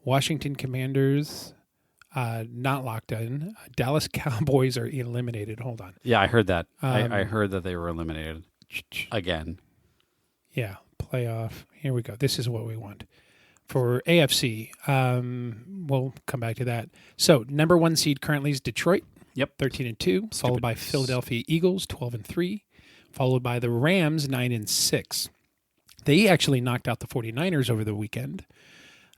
S8: Washington Commanders not locked in. Dallas Cowboys are eliminated. Hold on.
S9: Yeah, I heard that. I heard that they were eliminated again.
S8: Yeah, playoff. Here we go. This is what we want. For AFC, we'll come back to that. So, number 1 seed currently is Detroit.
S9: Yep.
S8: 13-2, followed by Philadelphia Eagles, 12-3, followed by the Rams, 9-6. They actually knocked out the 49ers over the weekend.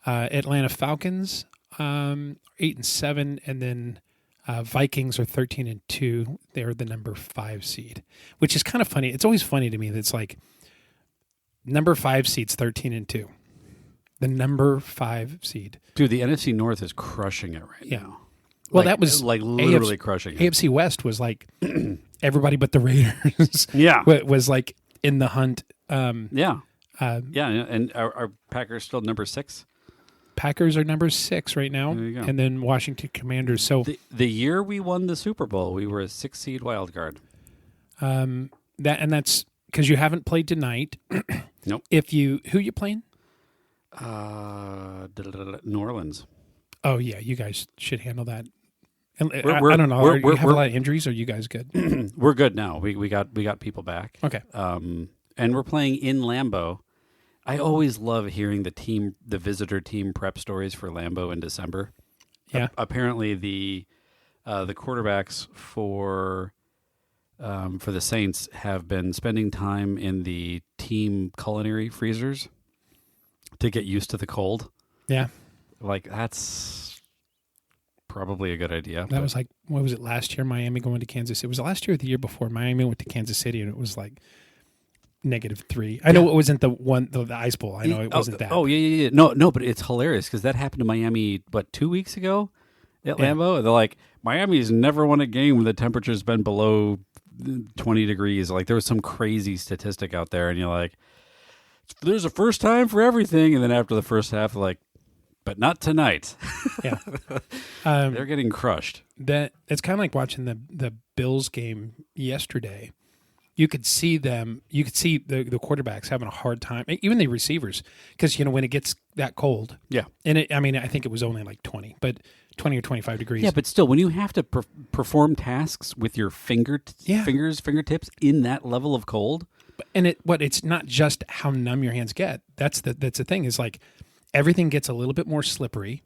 S8: Atlanta Falcons, 8-7, and then Vikings are 13-2. They're the number 5 seed, which is kind of funny. It's always funny to me that it's like number 5 seed's 13-2. The number 5 seed.
S9: Dude, the NFC North is crushing it right now.
S8: Well, that was
S9: like literally crushing it.
S8: AFC West was like everybody but the Raiders.
S9: Yeah.
S8: was like in the hunt.
S9: Yeah. And our Packers still number 6?
S8: Packers are number 6 right now.
S9: There you go.
S8: And then Washington Commanders. So
S9: the year we won the Super Bowl, we were a 6 seed wild card.
S8: That's because you haven't played tonight.
S9: Nope.
S8: Who you playing?
S9: New Orleans.
S8: Oh yeah, you guys should handle that. And I don't know. You have a lot of injuries. Or are you guys good?
S9: We're good now. We got people back.
S8: Okay.
S9: And we're playing in Lambeau. I always love hearing the visitor team prep stories for Lambeau in December.
S8: Yeah.
S9: Apparently the quarterbacks for the Saints have been spending time in the team culinary freezers to get used to the cold.
S8: Yeah.
S9: Like, that's probably a good idea.
S8: That was like, what was it, last year, Miami going to Kansas City? It was last year or the year before. Miami went to Kansas City, and it was like -3. I know it wasn't the Ice Bowl. I know it wasn't that.
S9: Oh, yeah. No, but it's hilarious because that happened to Miami, 2 weeks ago at Lambeau? They're like, Miami's never won a game when the temperature's been below 20 degrees. Like, there was some crazy statistic out there, and you're like, there's a first time for everything. And then after the first half, like, but not tonight.
S8: Yeah.
S9: They're getting crushed.
S8: It's kind of like watching the Bills game yesterday. You could see them. You could see the quarterbacks having a hard time, even the receivers, because when it gets that cold.
S9: Yeah,
S8: and I think it was only like 20, but 20 or 25 degrees.
S9: Yeah, but still, when you have to perform tasks with your fingertips in that level of cold,
S8: and it's not just how numb your hands get. That's the thing is like everything gets a little bit more slippery.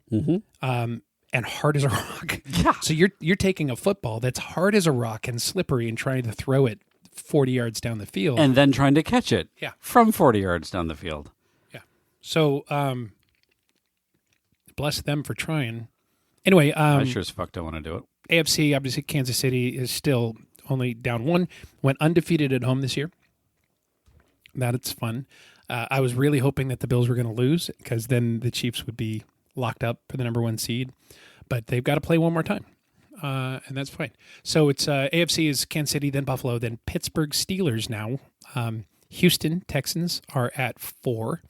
S8: And hard as a rock.
S9: Yeah.
S8: So you're taking a football that's hard as a rock and slippery and trying to throw it 40 yards down the field.
S9: And then trying to catch it from 40 yards down the field.
S8: Yeah. So bless them for trying. Anyway.
S9: I sure as fuck don't want to do it.
S8: AFC, obviously Kansas City is still only down 1. Went undefeated at home this year. That's fun. I was really hoping that the Bills were going to lose because then the Chiefs would be locked up for the number 1 seed. But they've got to play one more time. And that's fine. So it's AFC is Kansas City, then Buffalo, then Pittsburgh Steelers now. Houston Texans are at 4.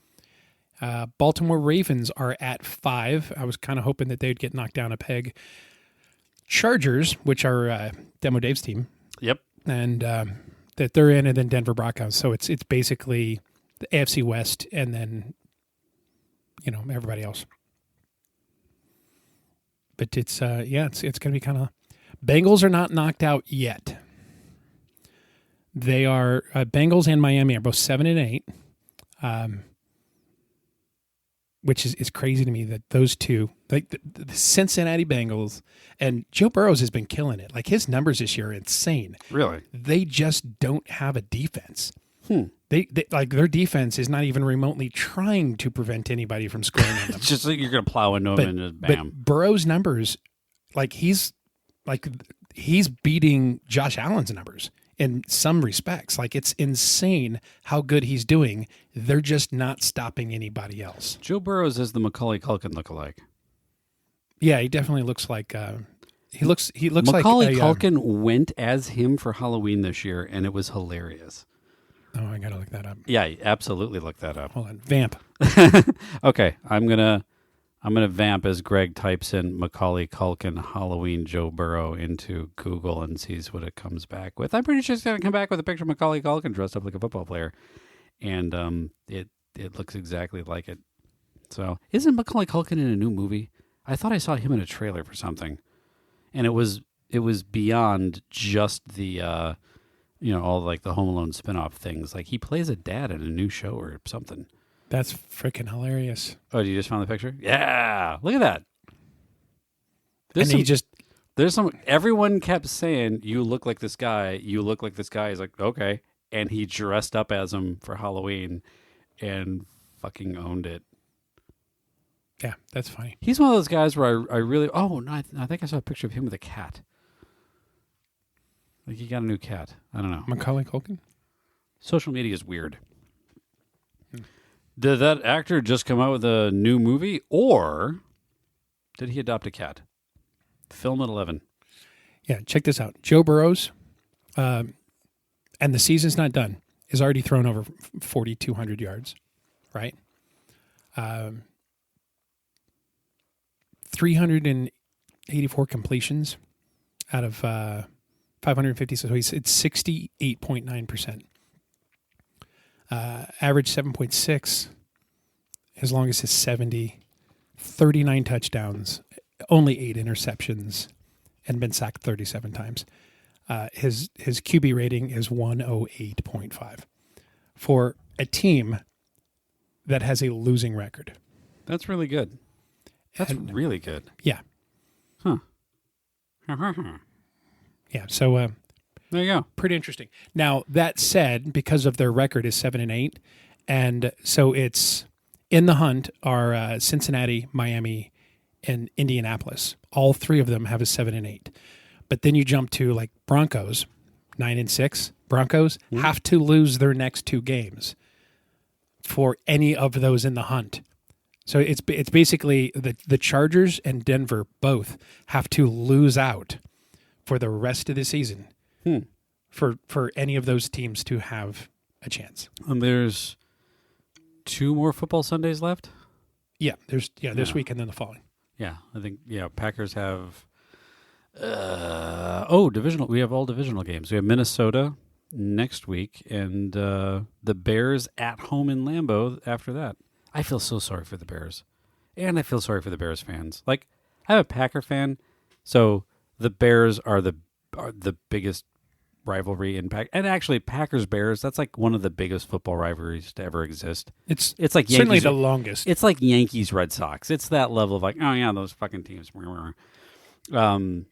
S8: Baltimore Ravens are at 5. I was kind of hoping that they'd get knocked down a peg. Chargers, which are Demo Dave's team.
S9: Yep.
S8: And that they're in, and then Denver Broncos. So it's basically the AFC West and then, everybody else. But it's it's going to be kind of. Bengals are not knocked out yet. They are Bengals and Miami are both 7 and 8, which is crazy to me that those two, like the Cincinnati Bengals and Joe Burrows has been killing it. Like his numbers this year are insane.
S9: Really,
S8: they just don't have a defense. They like their defense is not even remotely trying to prevent anybody from scoring on them.
S9: It's just like you're going to plow into them and just bam.
S8: But Burrow's numbers, he's beating Josh Allen's numbers in some respects. Like it's insane how good he's doing. They're just not stopping anybody else.
S9: Joe Burrows is the Macaulay Culkin lookalike.
S8: Yeah, he definitely looks like he looks
S9: Macaulay
S8: like
S9: Culkin went as him for Halloween this year, and it was hilarious.
S8: Oh, I gotta look that up.
S9: Yeah, absolutely look that up.
S8: Hold on, vamp.
S9: Okay, I'm gonna vamp as Greg types in Macaulay Culkin Halloween Joe Burrow into Google and sees what it comes back with. I'm pretty sure it's gonna come back with a picture of Macaulay Culkin dressed up like a football player, and it looks exactly like it. So, isn't Macaulay Culkin in a new movie? I thought I saw him in a trailer for something, and it was beyond just the. All like the Home Alone spinoff things. Like he plays a dad in a new show or something.
S8: That's freaking hilarious.
S9: Oh, you just found the picture? Yeah, look at that.
S8: There's
S9: everyone kept saying, you look like this guy. You look like this guy. He's like, okay. And he dressed up as him for Halloween and fucking owned it.
S8: Yeah, that's funny.
S9: He's one of those guys where I really, I think I saw a picture of him with a cat. Like he got a new cat. I don't know.
S8: Macaulay Culkin?
S9: Social media is weird. Did that actor just come out with a new movie, or did he adopt a cat? Film at 11.
S8: Yeah, check this out. Joe Burrows, and the season's not done, is already thrown over 4,200 yards, right? 384 completions out of 550, so it's 68.9%. Average 7.6, as long as his 70, 39 touchdowns, only 8 interceptions, and been sacked 37 times. His QB rating is 108.5 for a team that has a losing record.
S9: That's really good. That's really good.
S8: Yeah.
S9: Huh.
S8: Yeah, so
S9: there you go.
S8: Pretty interesting. Now, that said, because of their record is 7 and 8, and so it's in the hunt are Cincinnati, Miami, and Indianapolis. All three of them have a 7 and 8. But then you jump to like Broncos, 9 and 6. Broncos have to lose their next 2 games for any of those in the hunt. So it's basically the Chargers and Denver both have to lose out for the rest of the season for any of those teams to have a chance.
S9: And there's 2 more football Sundays left?
S8: Yeah, this week and then the following.
S9: Yeah, I think Packers have divisional. We have all divisional games. We have Minnesota next week and the Bears at home in Lambeau after that. I feel so sorry for the Bears. And I feel sorry for the Bears fans. Like, I'm a Packer fan, so the Bears are the biggest rivalry in and actually Packers Bears, that's like one of the biggest football rivalries to ever exist. It's like
S8: certainly
S9: Yankees,
S8: the longest.
S9: It's like Yankees Red Sox. It's that level of like, oh yeah, those fucking teams. But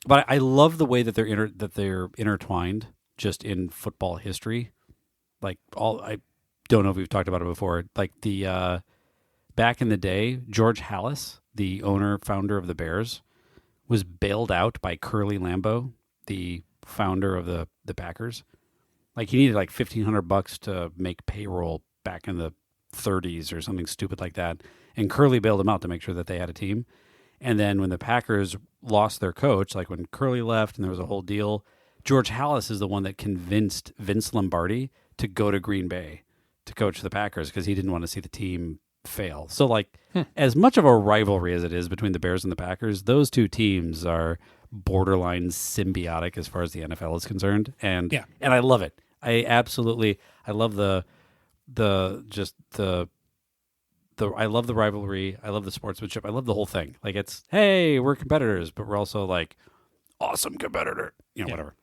S9: I love the way that they're intertwined just in football history. Like I don't know if we've talked about it before. Like the back in the day, George Halas, the founder of the Bears, was bailed out by Curly Lambeau, the founder of the Packers. Like he needed like $1,500 to make payroll back in the 30s or something stupid like that. And Curly bailed him out to make sure that they had a team. And then when the Packers lost their coach, like when Curly left and there was a whole deal, George Halas is the one that convinced Vince Lombardi to go to Green Bay to coach the Packers because he didn't want to see the team fail. So like as much of a rivalry as it is between the Bears and the Packers, those two teams are borderline symbiotic as far as the NFL is concerned. And I love it. I love I love the rivalry. I love the sportsmanship. I love the whole thing. Like it's, hey, we're competitors, but we're also like awesome competitor, whatever.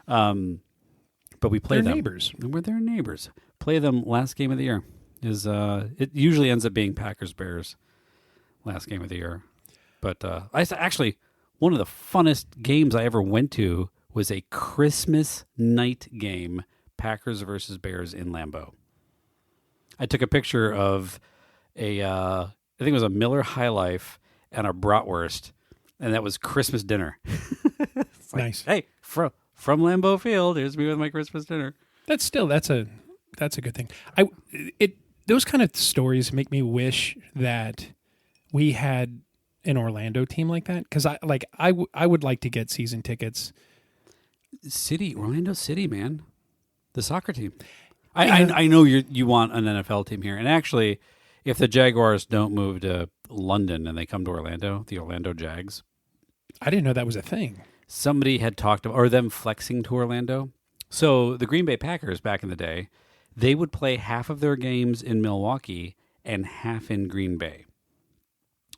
S9: But we play them.
S8: Neighbors.
S9: We're their neighbors. Play them last game of the year. It usually ends up being Packers Bears last game of the year. But actually one of the funnest games I ever went to was a Christmas night game, Packers versus Bears in Lambeau. I took a picture of I think it was a Miller High Life and a bratwurst, and that was Christmas dinner. Like,
S8: nice.
S9: Hey, from Lambeau Field, here's me with my Christmas dinner.
S8: That's a good thing. Those kind of stories make me wish that we had an Orlando team like that, because I would like to get season tickets.
S9: Orlando City, man, the soccer team. I know you want an NFL team here, and actually, if the Jaguars don't move to London and they come to Orlando, the Orlando Jags.
S8: I didn't know that was a thing.
S9: Somebody had talked about, or them flexing to Orlando. So the Green Bay Packers back in the day, they would play half of their games in Milwaukee and half in Green Bay.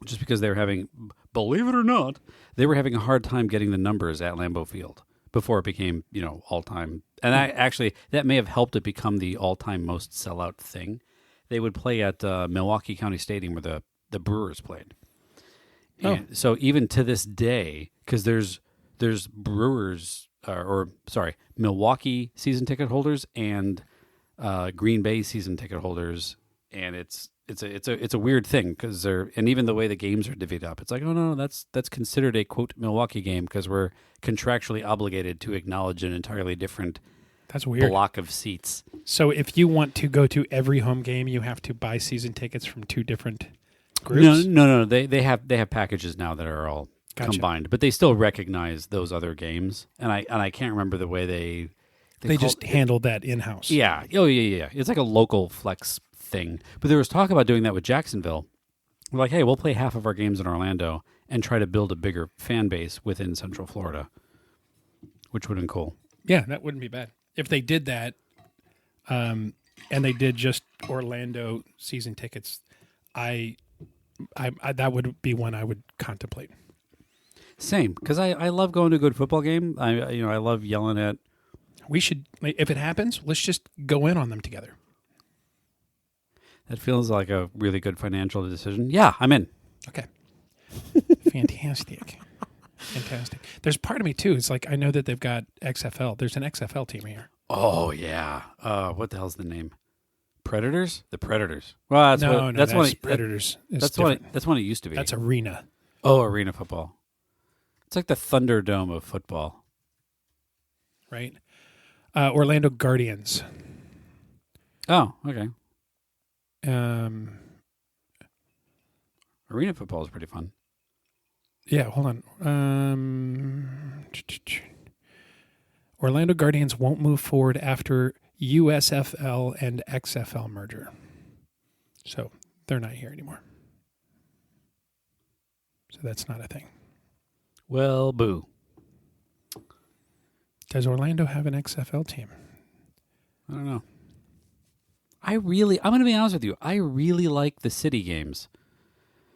S9: Just because they were having, believe it or not, they were having a hard time getting the numbers at Lambeau Field before it became, all-time. And that may have helped it become the all-time most sellout thing. They would play at Milwaukee County Stadium where the Brewers played. And so even to this day, because there's Brewers, Milwaukee season ticket holders and Green Bay season ticket holders, and it's a weird thing because and even the way the games are divvied up, it's like, oh no, that's considered a quote Milwaukee game because we're contractually obligated to acknowledge an entirely different.
S8: That's weird.
S9: Block of seats.
S8: So if you want to go to every home game, you have to buy season tickets from two different groups?
S9: No. They have packages now that are all combined, but they still recognize those other games. And I can't remember the way they
S8: just handled that in-house.
S9: Yeah. Oh yeah. It's like a local flex thing. But there was talk about doing that with Jacksonville. We're like, hey, we'll play half of our games in Orlando and try to build a bigger fan base within Central Florida, which would have been cool.
S8: Yeah, that wouldn't be bad. If they did that, and they did just Orlando season tickets, I that would be one I would contemplate.
S9: Same, because I love going to a good football game. I love yelling at.
S8: We should, if it happens, let's just go in on them together.
S9: That feels like a really good financial decision. Yeah, I'm in.
S8: Okay. Fantastic. There's part of me too. It's like I know that they've got XFL. There's an XFL team here.
S9: Oh yeah. What the hell's the name? Predators? The Predators. Well, that's
S8: Predators.
S9: That's what it used to be.
S8: That's Arena.
S9: Oh, arena football. It's like the Thunderdome of football.
S8: Right. Orlando Guardians.
S9: Oh, okay. Arena football is pretty fun.
S8: Yeah, hold on. Orlando Guardians won't move forward after USFL and XFL merger. So they're not here anymore. So that's not a thing.
S9: Well, boo.
S8: Does Orlando have an XFL team?
S9: I don't know. I'm going to be honest with you. I really like the city games.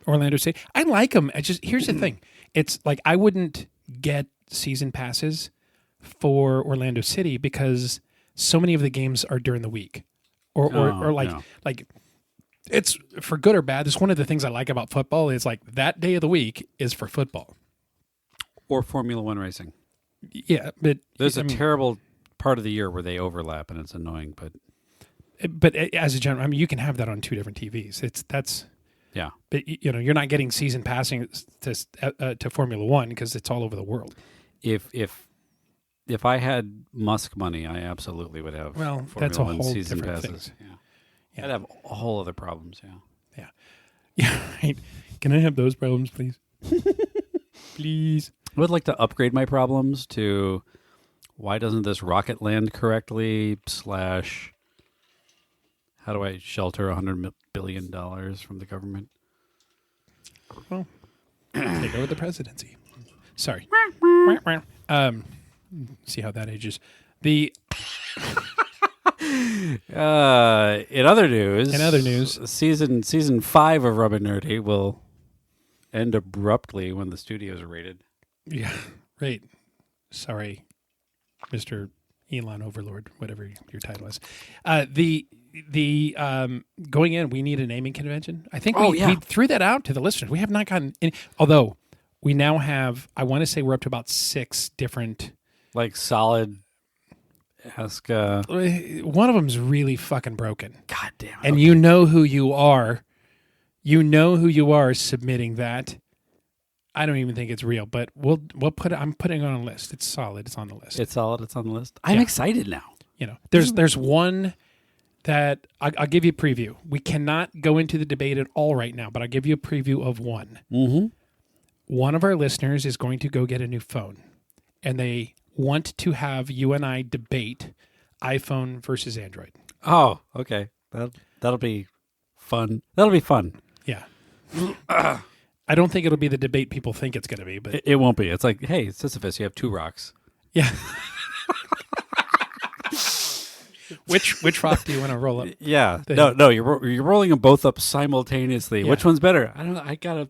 S8: Orlando City. I like them. Here's the thing. It's like I wouldn't get season passes for Orlando City because so many of the games are during the week, or like it's for good or bad. It's one of the things I like about football is like that day of the week is for football
S9: or Formula One racing.
S8: Yeah, but
S9: there's a terrible part of the year where they overlap and it's annoying.
S8: But as a general, I mean, you can have that on two different TVs.
S9: Yeah.
S8: But you're not getting season passing to Formula One because it's all over the world.
S9: If I had Musk money, I absolutely would have.
S8: Well,
S9: Formula
S8: that's a
S9: One
S8: whole
S9: season
S8: different
S9: passes.
S8: thing.
S9: Yeah. I'd have a whole other problems.
S8: Yeah. Right. Can I have those problems, please? Please.
S9: I would like to upgrade my problems to why doesn't this rocket land correctly? / how do I shelter $100 billion from the government?
S8: Well, take over the presidency. Sorry. See how that ages.
S9: In other news, season 5 of Rub and Nerdy will end abruptly when the studios are rated.
S8: Yeah, right. Sorry, Mr. Elon Overlord, whatever your title is. The going in, we need a naming convention. I think we threw that out to the listeners. We have not gotten any, although we now have, I want to say we're up to about 6 different.
S9: Like solid. Ask.
S8: One of them's really fucking broken.
S9: God damn it.
S8: And you know who you are. You know who you are submitting that. I don't even think it's real, but we'll put it. I'm putting it on a list. It's solid. It's on the list.
S9: It's solid. It's on the list. I'm excited now.
S8: There's one that I'll give you a preview. We cannot go into the debate at all right now, but I'll give you a preview of one.
S9: Mm-hmm.
S8: One of our listeners is going to go get a new phone, and they want to have you and I debate iPhone versus Android.
S9: Oh, okay. That'll be fun. That'll be fun.
S8: Yeah. I don't think it'll be the debate people think it's going to be, but
S9: it won't be. It's like, hey, Sisyphus, you have 2 rocks.
S8: Yeah. Which rock do you want to roll up?
S9: Yeah. No, you're rolling them both up simultaneously. Yeah. Which one's better? I don't know. I gotta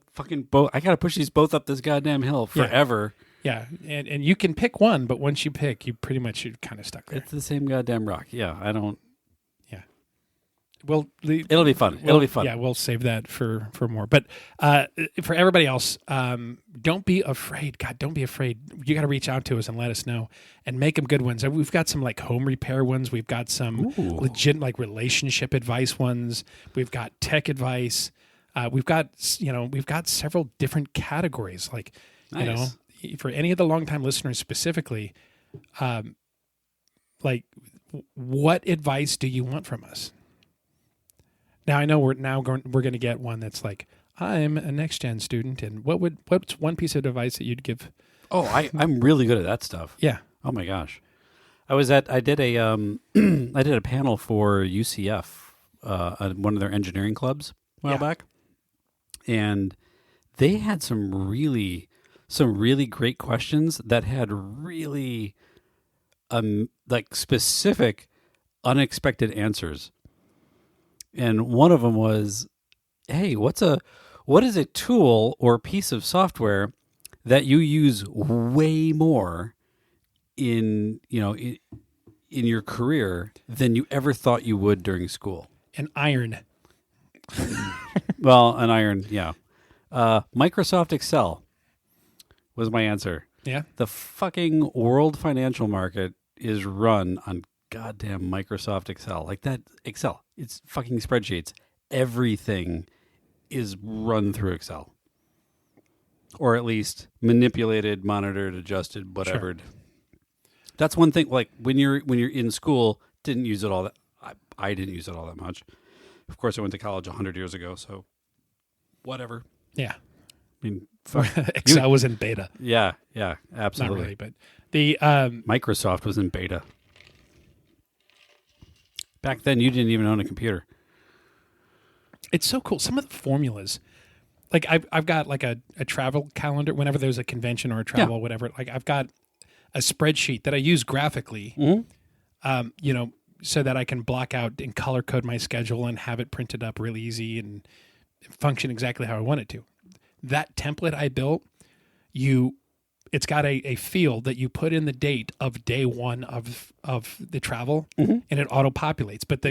S9: push these both up this goddamn hill forever.
S8: Yeah. And you can pick one, but once you pick, you pretty much you're kind of stuck there.
S9: It's the same goddamn rock. Yeah. I don't.
S8: Yeah. Well,
S9: it'll be fun. It'll be fun.
S8: Yeah, we'll save that for more. But for everybody else, don't be afraid. God, don't be afraid. You got to reach out to us and let us know and make them good ones. We've got some like home repair ones. We've got some legit like relationship advice ones. We've got tech advice. We've got several different categories. Like,
S9: nice.
S8: For any of the longtime listeners specifically, like what advice do you want from us? Now I know we're going to get one that's like, I'm a next gen student, and what's one piece of advice that you'd give?
S9: Oh, I'm really good at that stuff.
S8: Yeah.
S9: Oh my gosh, I did a panel for UCF, one of their engineering clubs a while back, and they had some really great questions that had really like specific, unexpected answers. And one of them was, hey, what is a tool or piece of software that you use way more in your career than you ever thought you would during school?
S8: An iron.
S9: Well, an iron, yeah. Microsoft Excel was my answer.
S8: Yeah.
S9: The fucking world financial market is run on goddamn Microsoft Excel. Like that Excel. It's fucking spreadsheets. Everything is run through Excel. Or at least manipulated, monitored, adjusted, whatever. Sure. That's one thing. Like when you're in school, didn't use it all that. I didn't use it all that much. Of course, I went to college 100 years ago, so whatever.
S8: Yeah.
S9: I mean,
S8: Excel was in beta.
S9: Yeah, absolutely.
S8: Not really, but the
S9: Microsoft was in beta. Back then, you didn't even own a computer.
S8: It's so cool. Some of the formulas, like I've got like a travel calendar whenever there's a convention or a travel, whatever. Like I've got a spreadsheet that I use graphically, you know, so that I can block out and color code my schedule and have it printed up really easy and function exactly how I want it to. That template I built, it's got a field that you put in the date of day one of the travel, and it auto populates. But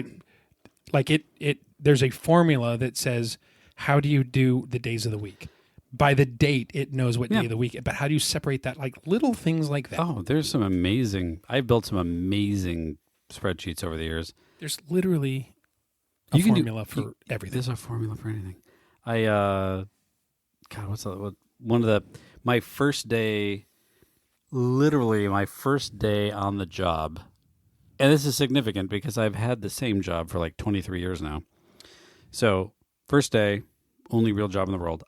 S8: there's a formula that says, how do you do the days of the week? By the date, it knows what day of the week. But how do you separate that? Like little things like that.
S9: Oh, there's some amazing. I've built some amazing spreadsheets over the years.
S8: There's literally a formula for everything.
S9: There's a formula for anything. My first day, literally my first day on the job, and this is significant because I've had the same job for like 23 years now. So first day, only real job in the world.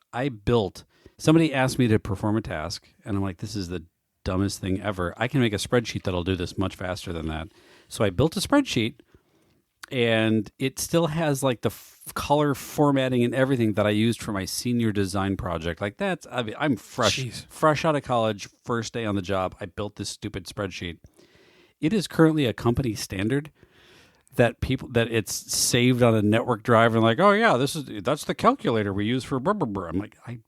S9: Somebody asked me to perform a task, and I'm like, this is the dumbest thing ever. I can make a spreadsheet that'll do this much faster than that. So I built a spreadsheet, and it still has like the color formatting and everything that I used for my senior design project. Like I'm fresh out of college, first day on the job. I built this stupid spreadsheet. It is currently a company standard that it's saved on a network drive and like, oh yeah, that's the calculator we use for blah, blah, blah. I'm like, I'm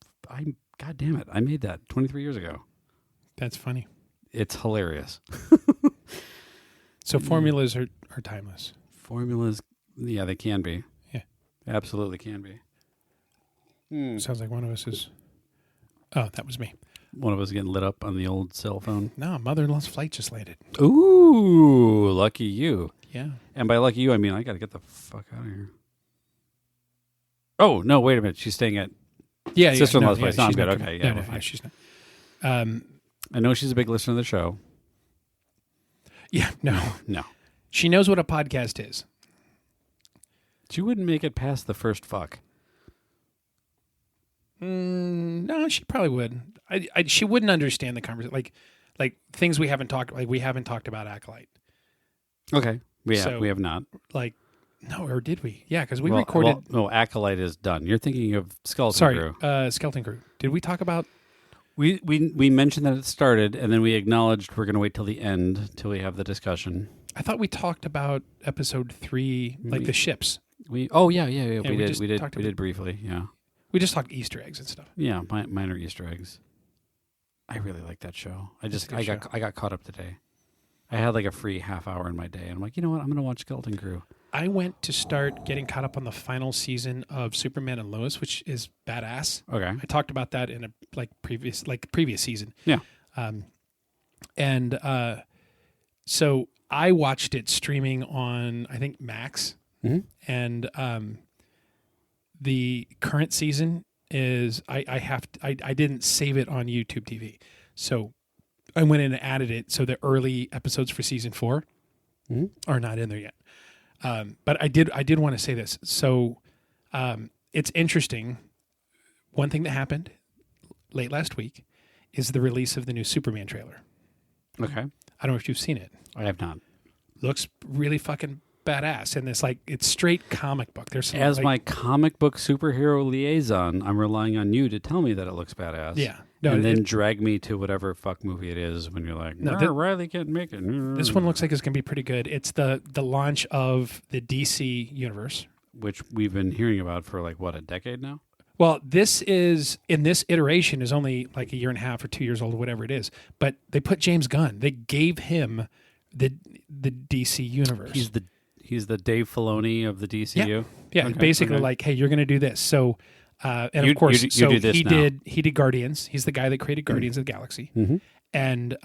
S9: God damn it, I made that 23 years ago.
S8: That's funny.
S9: It's hilarious.
S8: So formulas are timeless.
S9: Formulas, yeah, they can be.
S8: Yeah,
S9: absolutely can be.
S8: Sounds like one of us is. Oh, that was me.
S9: One of us getting lit up on the old cell phone.
S8: No, mother-in-law's flight just landed.
S9: Ooh, lucky you.
S8: Yeah.
S9: And by lucky you, I mean I got to get the fuck out of here. Oh no! Wait a minute. She's staying at sister-in-law's place. No, I'm good. Okay, yeah,
S8: no, she's not.
S9: I know she's a big listener to the show.
S8: Yeah, no. She knows what a podcast is.
S9: She wouldn't make it past the first fuck.
S8: No, she probably would. She wouldn't understand the conversation. Like things we haven't talked. Like we haven't talked about Acolyte.
S9: Okay, we have not.
S8: Like, no, or did we? Yeah, because we recorded.
S9: No, Acolyte is done. You're thinking of Skeleton Crew.
S8: Sorry, Skeleton Crew. Did we talk about?
S9: We mentioned that it started, and then we acknowledged we're going to wait till the end till we have the discussion.
S8: I thought we talked about episode 3, like the ships.
S9: We did briefly. Yeah,
S8: we just talked Easter eggs and stuff.
S9: Yeah, minor Easter eggs. I really like that show. I got caught up today. I had like a free half hour in my day, and I'm like, you know what? I'm going to watch Skeleton Crew.
S8: I went to start getting caught up on the final season of Superman and Lois, which is badass.
S9: Okay,
S8: I talked about that in a previous season.
S9: Yeah,
S8: so I watched it streaming on I think Max, and the current season is I didn't save it on YouTube TV, so I went in and added it. So the early episodes for season 4 are not in there yet. But I did want to say this. So it's interesting. One thing that happened late last week is the release of the new Superman trailer.
S9: Okay.
S8: I don't know if you've seen it.
S9: I have not.
S8: Looks really fucking badass. And it's straight comic book. There's some,
S9: As my comic book superhero liaison, I'm relying on you to tell me that it looks badass.
S8: Yeah.
S9: No, and then drag me to whatever fuck movie it is when you're like, Riley can't make it.
S8: This one looks like it's going to be pretty good. It's the launch of the DC universe.
S9: Which we've been hearing about for like, what, a decade now?
S8: Well, this iteration is only like a year and a half or 2 years old, whatever it is. But they put James Gunn. They gave him the DC universe.
S9: He's the Dave Filoni of the DCU?
S8: Yeah,
S9: okay,
S8: basically like, hey, you're going to do this. So... and of course,
S9: do this now.
S8: He did Guardians. He's the guy that created Guardians of the Galaxy. And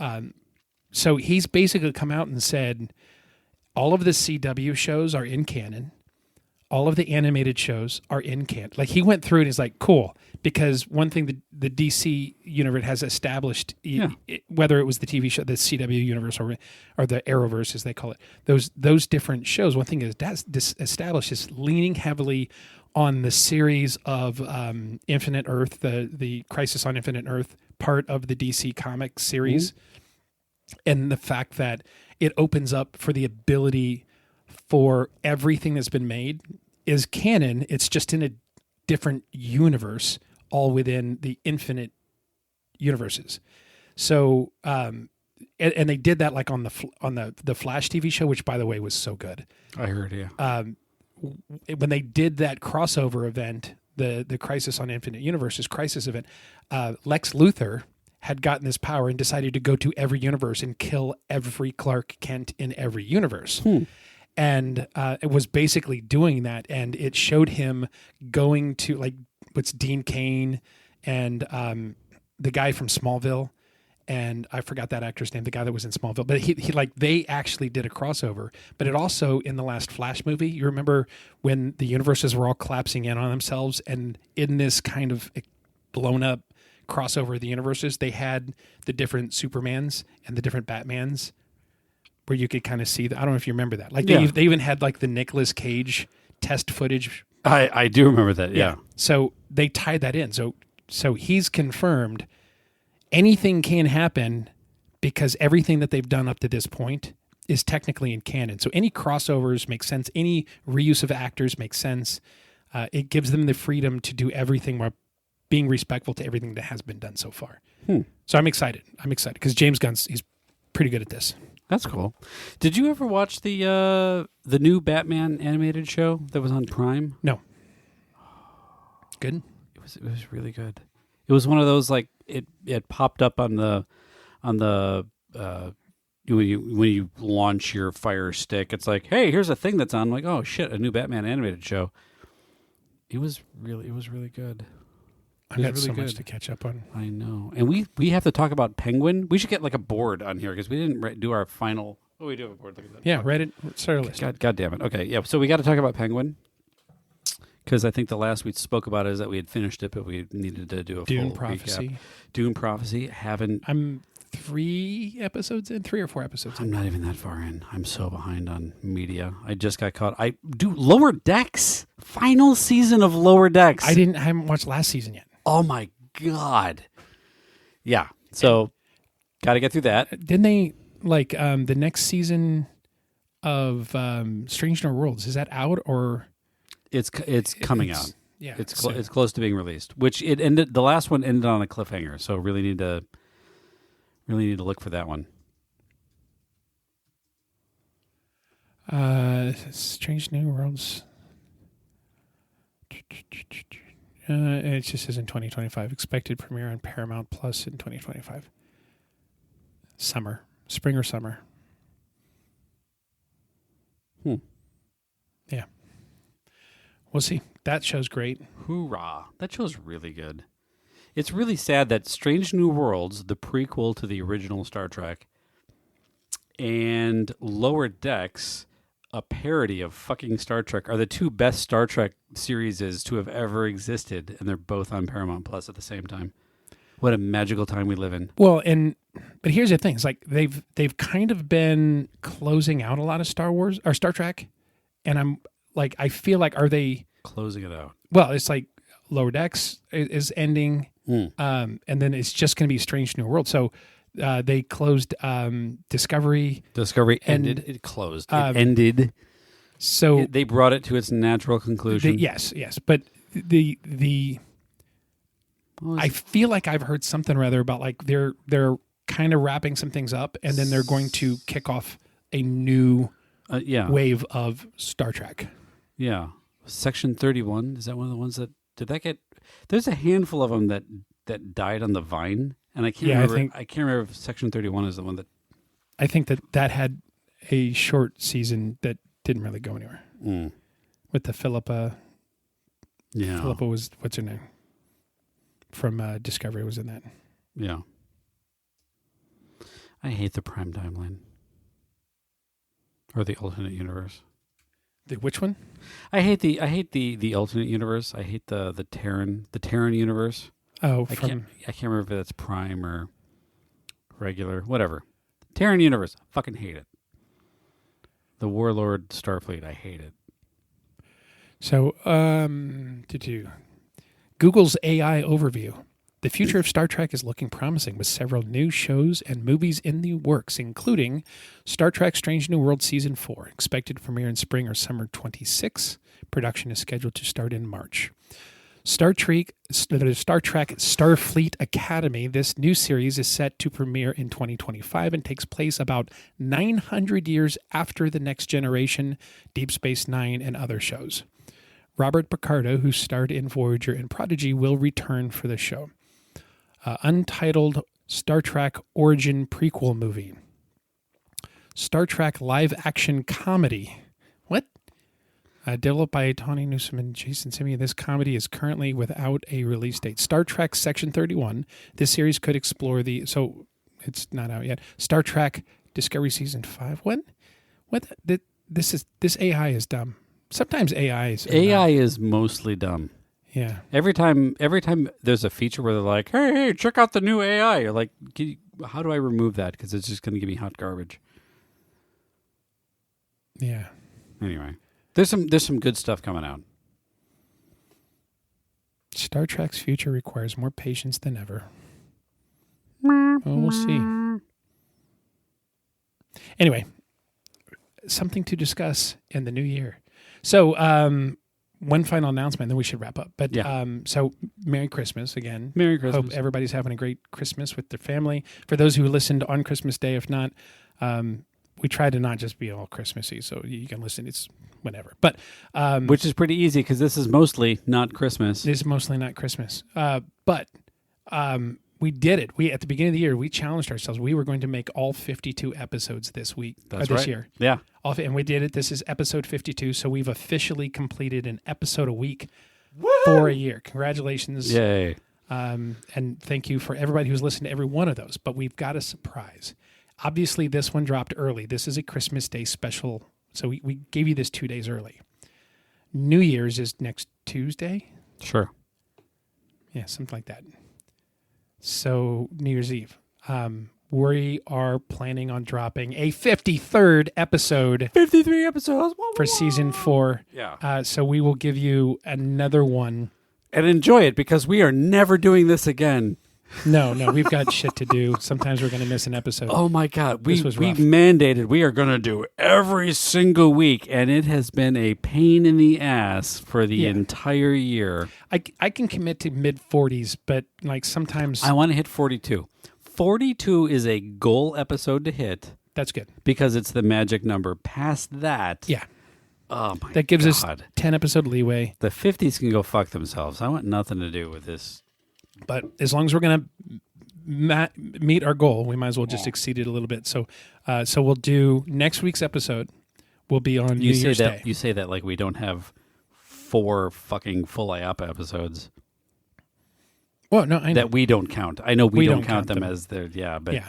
S8: so he's basically come out and said, all of the CW shows are in canon. All of the animated shows are in canon. Like he went through and he's like, cool. Because one thing the DC universe has established, whether it was the TV show, the CW universe, or the Arrowverse, as they call it, those different shows, one thing is that's established is leaning heavily on the series of Infinite Earth, the Crisis on Infinite Earth part of the DC Comics series, and the fact that it opens up for the ability for everything that's been made is canon. It's just in a different universe all within the infinite universes. So, and they did that like on the Flash TV show, which by the way was so good.
S9: I heard, yeah.
S8: When they did that crossover event, the Crisis on Infinite Universes crisis event, Lex Luthor had gotten this power and decided to go to every universe and kill every Clark Kent in every universe. And it was basically doing that. And it showed him going to like, what's Dean Cain and the guy from Smallville. And I forgot that actor's name, the guy that was in Smallville. But he like they actually did a crossover. But it also, in the last Flash movie, you remember when the universes were all collapsing in on themselves, and in this kind of blown up crossover of the universes, they had the different Supermans and the different Batmans, where you could kind of see. I don't know if you remember that. Like they even had like the Nicolas Cage test footage.
S9: I do remember that. Yeah.
S8: So they tied that in. So he's confirmed. Anything can happen because everything that they've done up to this point is technically in canon. So any crossovers make sense. Any reuse of actors makes sense. It gives them the freedom to do everything while being respectful to everything that has been done so far. So I'm excited. Because James Gunn's he's pretty good at this.
S9: That's cool. Did you ever watch the new Batman animated show that was on Prime?
S8: No. Good.
S9: It was really good. It was one of those like it popped up on the when you launch your Fire Stick. It's like, hey, here's a thing that's on. I'm like, oh shit, a new Batman animated show. It was really good.
S8: I've got so much to catch up on.
S9: I know, and we have to talk about Penguin. We should get like a board on here because we didn't do our final. Oh, we do have a board. Look at that.
S8: Yeah, Reddit. Start a list.
S9: God damn it. Okay, yeah. So we got to talk about Penguin. Because I think the last we spoke about it is that we had finished it, but we needed to do a
S8: Dune
S9: full
S8: Prophecy.
S9: recap. Dune Prophecy. Haven't.
S8: I'm 3 or 4 episodes in.
S9: I'm not even that far in. I'm so behind on media. I just got caught. I do Lower Decks. Final season of Lower Decks.
S8: I haven't watched last season yet.
S9: Oh my God. Yeah. So got to get through that.
S8: Didn't they like the next season of Strange New Worlds? Is that out or?
S9: It's coming out.
S8: Yeah,
S9: it's close to being released. Which it ended. The last one ended on a cliffhanger. So really need to look for that one.
S8: Strange New Worlds. It just says in 2025. Expected premiere on Paramount Plus in 2025. Spring or summer. Yeah. We'll see. That show's great.
S9: Hoorah. That show's really good. It's really sad that Strange New Worlds, the prequel to the original Star Trek, and Lower Decks, a parody of fucking Star Trek, are the two best Star Trek series to have ever existed, and they're both on Paramount Plus at the same time. What a magical time we live in.
S8: Well, but here's the thing: it's like they've kind of been closing out a lot of Star Wars or Star Trek, and I'm like, I feel like, are they
S9: closing it out?
S8: Well, it's like Lower Decks is ending, and then it's just going to be Strange New World. So they closed Discovery.
S9: Discovery ended. It closed. It ended.
S8: So
S9: they brought it to its natural conclusion.
S8: Yes. But I feel like I've heard something rather about like they're kind of wrapping some things up, and then they're going to kick off a new wave of Star Trek.
S9: Yeah. Section 31, is that one of the ones that did that get? There's a handful of them that died on the vine, and I can't remember. I can't remember if Section 31 is the one that.
S8: I think that had a short season that didn't really go anywhere. With the Philippa. Yeah, Philippa was, what's her name? From Discovery was in that.
S9: Yeah. I hate the Prime timeline. Or the alternate universe.
S8: Which one?
S9: I hate the alternate universe. I hate the Terran universe.
S8: Oh,
S9: I can't remember if that's Prime or regular, whatever. Terran universe, fucking hate it. The Warlord Starfleet, I hate it.
S8: So, Google's AI overview. The future of Star Trek is looking promising with several new shows and movies in the works, including Star Trek Strange New World Season 4, expected to premiere in spring or summer 26. Production is scheduled to start in March. Star Trek Starfleet Academy. This new series is set to premiere in 2025 and takes place about 900 years after The Next Generation, Deep Space Nine, and other shows. Robert Picardo, who starred in Voyager and Prodigy, will return for the show. Untitled Star Trek Origin prequel movie. Star Trek live-action comedy. What? Developed by Tawny Newsom and Jason Simeon, this comedy is currently without a release date. Star Trek Section 31. This series could explore the... So, it's not out yet. Star Trek Discovery Season 5. What? This AI is dumb. Sometimes AI
S9: is mostly dumb.
S8: Yeah.
S9: Every time there's a feature where they're like, hey, check out the new AI. You're like, how do I remove that? Because it's just going to give me hot garbage.
S8: Yeah.
S9: Anyway, there's some good stuff coming out.
S8: Star Trek's future requires more patience than ever. Well, we'll see. Anyway, something to discuss in the new year. So, one final announcement, then we should wrap up. But so, Merry Christmas again.
S9: Merry Christmas.
S8: Hope everybody's having a great Christmas with their family. For those who listened on Christmas Day, if not, we try to not just be all Christmassy, so you can listen. It's whenever, but
S9: which is pretty easy because this is mostly not Christmas.
S8: This is mostly not Christmas. But we did it. We at the beginning of the year we challenged ourselves. We were going to make all 52 episodes this week or this year.
S9: Yeah,
S8: and we did it. This is episode 52, so we've officially completed an episode a week for a year. Congratulations!
S9: Yay!
S8: And thank you for everybody who's listened to every one of those. But we've got a surprise. Obviously, this one dropped early. This is a Christmas Day special, so we gave you this 2 days early. New Year's is next Tuesday?
S9: Sure.
S8: Yeah, something like that. So, New Year's Eve. We are planning on dropping a 53rd episode.
S9: 53 episodes.
S8: For season 4.
S9: Yeah.
S8: So we will give you another one.
S9: And enjoy it, because we are never doing this again.
S8: No, we've got shit to do. Sometimes we're going to miss an episode.
S9: Oh my God. We
S8: rough.
S9: mandated we are going to do every single week, and it has been a pain in the ass for the entire year.
S8: I can commit to mid-40s, but like sometimes...
S9: I want to hit 42. 42 is a goal episode to hit.
S8: That's good.
S9: Because it's the magic number. Past that...
S8: Yeah.
S9: Oh my God.
S8: That gives us 10 episode leeway.
S9: The 50s can go fuck themselves. I want nothing to do with this.
S8: But as long as we're going to meet our goal, we might as well just exceed it a little bit. So we'll do next week's episode. Will be on New Year's Day.
S9: You say that like we don't have 4 fucking full IAPA episodes.
S8: Well, no, I know.
S9: That we don't count. I know we don't count them as their, but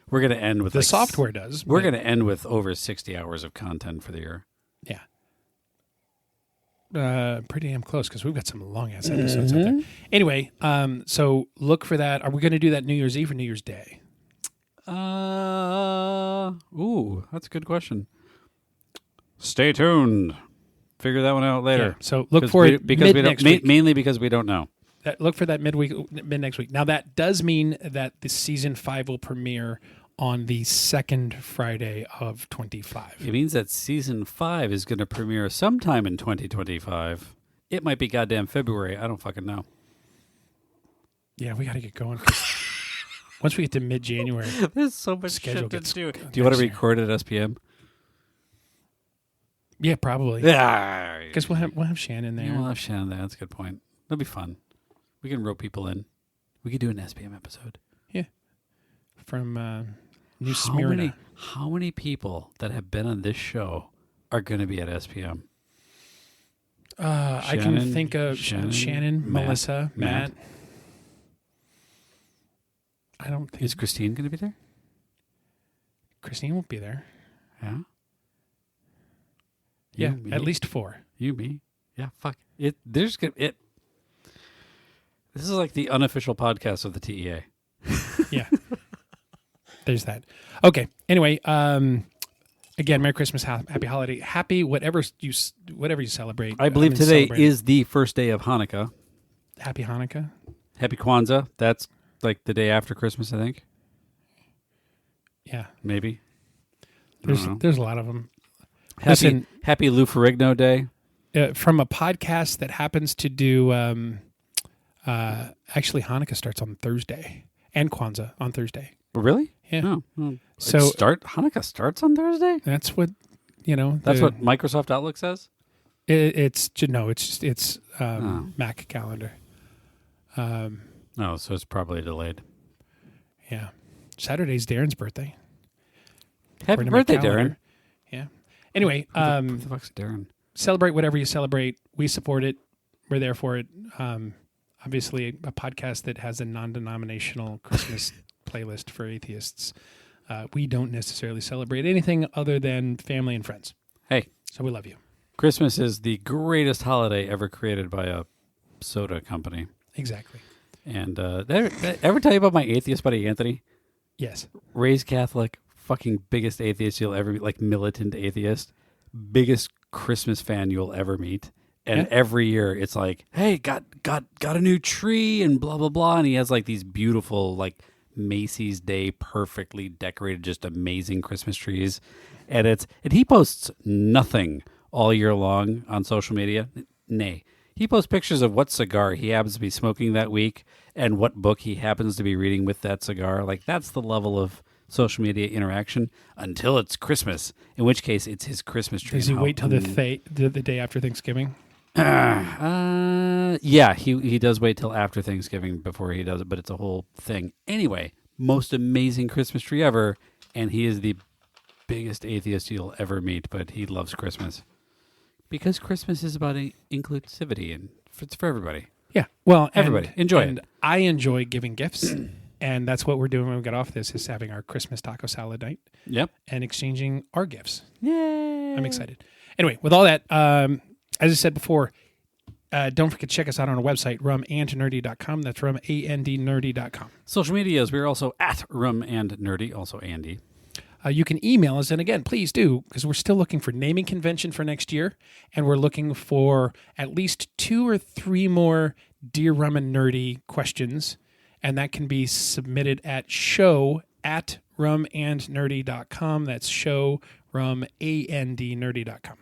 S9: we're going to end with...
S8: The software does.
S9: We're going to end with over 60 hours of content for the year.
S8: Yeah. Pretty damn close, because we've got some long-ass episodes out there. Anyway, so look for that. Are we going to do that New Year's Eve or New Year's Day?
S9: Ooh, that's a good question. Stay tuned. Figure that one out later.
S8: Yeah, so look for it next week.
S9: Mainly because we don't know.
S8: Look for that mid next week. Now, that does mean that the season 5 will premiere on the second Friday of 25.
S9: It means that season 5 is going to premiere sometime in 2025. It might be goddamn February. I don't fucking know.
S8: Yeah, we got to get going. Once we get to mid-January,
S9: there's so much
S8: schedule
S9: shit to do. Do you want to record at SPM?
S8: Yeah, probably.
S9: Yeah,
S8: because we'll have Shannon there.
S9: Yeah, we'll have Shannon there. That's a good point. That'll be fun. We can rope people in. We could do an SPM episode.
S8: Yeah, from New Smyrna.
S9: How many people that have been on this show are going to be at SPM?
S8: I can think of Shannon, Melissa, Matt. I don't think...
S9: Is Christine going to be there?
S8: Christine won't be there.
S9: Yeah?
S8: Yeah, at least 4.
S9: You, me. Yeah, fuck. This is like the unofficial podcast of the TEA.
S8: Yeah. There's that. Okay. Anyway, again, Merry Christmas, Happy Holiday, Happy whatever you celebrate.
S9: I believe today is the first day of Hanukkah.
S8: Happy Hanukkah.
S9: Happy Kwanzaa. That's like the day after Christmas, I think.
S8: Yeah.
S9: Maybe.
S8: There's a lot of them.
S9: Happy Lou Ferrigno Day.
S8: From a podcast that happens to do Actually, Hanukkah starts on Thursday, and Kwanzaa on Thursday.
S9: Really?
S8: Yeah.
S9: Oh, well,
S8: So
S9: Hanukkah starts on Thursday?
S8: that's what
S9: That's what Microsoft Outlook says?
S8: it's Mac calendar.
S9: Oh, so it's probably delayed.
S8: Yeah, Saturday's Darren's birthday.
S9: Happy
S8: According to my
S9: birthday,
S8: calendar.
S9: Darren.
S8: Yeah. Anyway,
S9: Who the fuck's Darren?
S8: celebrate whatever you celebrate. We support it. We're there for it. Obviously, a podcast that has a non-denominational Christmas playlist for atheists. We don't necessarily celebrate anything other than family and friends.
S9: Hey,
S8: So we love you.
S9: Christmas is the greatest holiday ever created by a soda company.
S8: Exactly.
S9: And ever tell you about my atheist buddy, Anthony?
S8: Yes.
S9: Raised Catholic, fucking biggest atheist you'll ever meet, like militant atheist, biggest Christmas fan you'll ever meet. And every year it's like, hey, got a new tree and blah, blah, blah. And he has like these beautiful, like Macy's Day, perfectly decorated, just amazing Christmas trees. And he posts nothing all year long on social media. Nay. He posts pictures of what cigar he happens to be smoking that week and what book he happens to be reading with that cigar. Like, that's the level of social media interaction until it's Christmas, in which case it's his Christmas tree.
S8: Does he wait till the day after Thanksgiving?
S9: Yeah, he does wait till after Thanksgiving before he does it, but it's a whole thing. Anyway, most amazing Christmas tree ever, and he is the biggest atheist you'll ever meet, but he loves Christmas. Because Christmas is about inclusivity, and it's for everybody.
S8: Yeah. Well,
S9: everybody, enjoy
S8: and
S9: it.
S8: I enjoy giving gifts, and that's what we're doing when we get off this, is having our Christmas taco salad night.
S9: Yep.
S8: And exchanging our gifts.
S9: Yay.
S8: I'm excited. Anyway, with all that, as I said before, don't forget to check us out on our website, rumandnerdy.com. That's rumandnerdy.com.
S9: Social medias, we're also at Rum and Nerdy, also Andy.
S8: You can email us, and again, please do, because we're still looking for naming convention for next year, and we're looking for at least 2 or 3 more Dear Rum and Nerdy questions, and that can be submitted at show@rumandnerdy.com. That's show@rumandnerdy.com.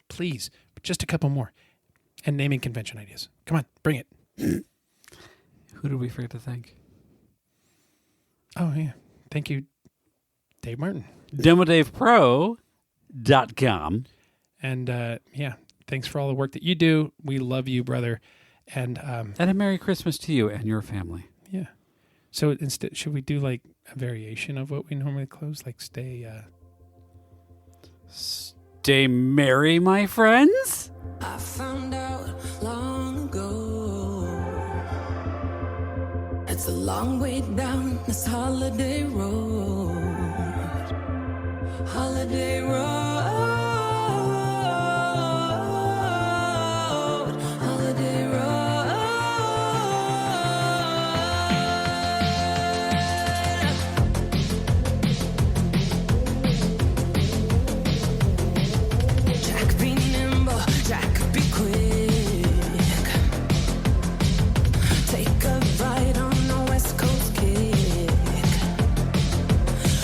S8: Please, just a couple more. And naming convention ideas. Come on, bring it.
S9: Who did we forget to thank?
S8: Oh, yeah. Thank you, Dave Martin.
S9: DemoDavePro.com.
S8: And thanks for all the work that you do. We love you, brother. And
S9: a Merry Christmas to you and your family.
S8: Yeah. So instead, should we do like a variation of what we normally close? Like stay
S9: merry, my friends.
S6: I found out long ago it's a long way down this holiday road. Holiday road. Holiday road. Jack be nimble, Jack be quick. Take a bite on the West Coast kick.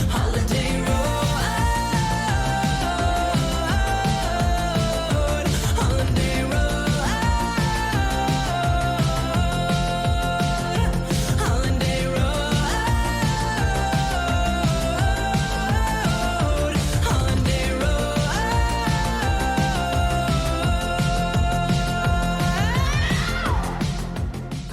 S6: Holiday road. Holiday road. Holiday road. Holiday road.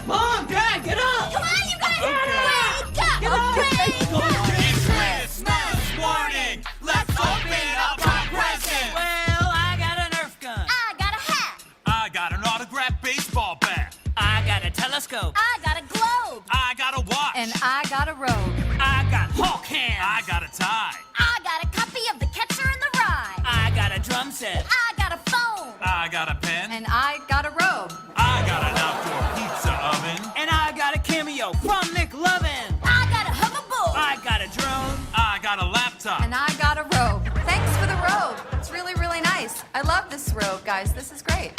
S3: Mom, Dad, get up!
S5: Come on, you guys!
S3: Okay.
S5: Wake up!
S3: Get up! It's Christmas morning! Let's open up our presents!
S10: Well, I got a Nerf gun.
S5: I got a hat.
S3: I got an autographed baseball bat.
S10: I got a telescope.
S5: I got a globe.
S3: I got a watch.
S5: And I got a robe.
S10: I got Hulk hands.
S3: I got a tie.
S5: I got a copy of The Catcher in the Rye.
S10: I got a drum set.
S5: I got a phone.
S3: I got a pen.
S5: And I got a robe.
S3: I got an outdoor pizza oven.
S10: And I got a cameo from McLovin.
S5: I got a hoverboard.
S10: I got a drone.
S3: I got a laptop.
S5: And I got a robe. Thanks for the robe. It's really, really nice. I love this robe, guys. This is great.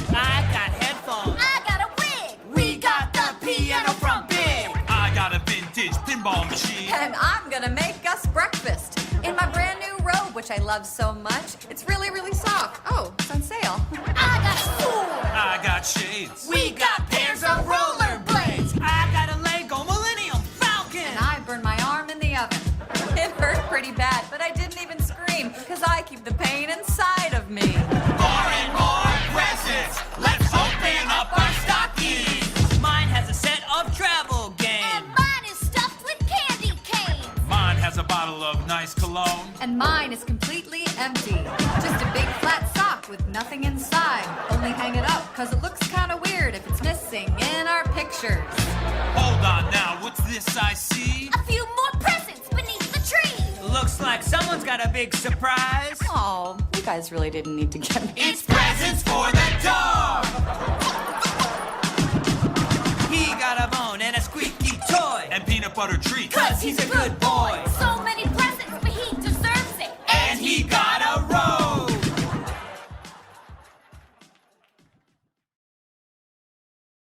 S10: I got headphones.
S5: I got a wig.
S10: We got the piano from Big.
S3: I got a vintage pinball machine.
S5: And I'm gonna make us breakfast in my brand new robe, which I love so much. It's really, really soft. Oh, it's on sale. I got a sword.
S3: I got shades.
S5: We got pairs of rollers. oven. It hurt pretty bad, but I didn't even scream, because I keep the pain inside of me.
S3: More and more presents. Let's open up our stockings.
S10: Mine has a set of travel games.
S11: And mine is stuffed with candy canes.
S3: Mine has a bottle of nice cologne.
S5: And mine is completely empty. Just a big flat sock with nothing inside. Only hang it up, because it looks kind of weird if it's missing in our pictures.
S3: Hold on now, what's this I see?
S11: A few more presents beneath the tree.
S10: Looks like someone's got a big surprise.
S5: Oh, you guys really didn't need to get me.
S3: It's presents for the dog.
S10: He got a bone and a squeaky toy.
S3: And peanut butter treats.
S10: 'Cause he's a good boy.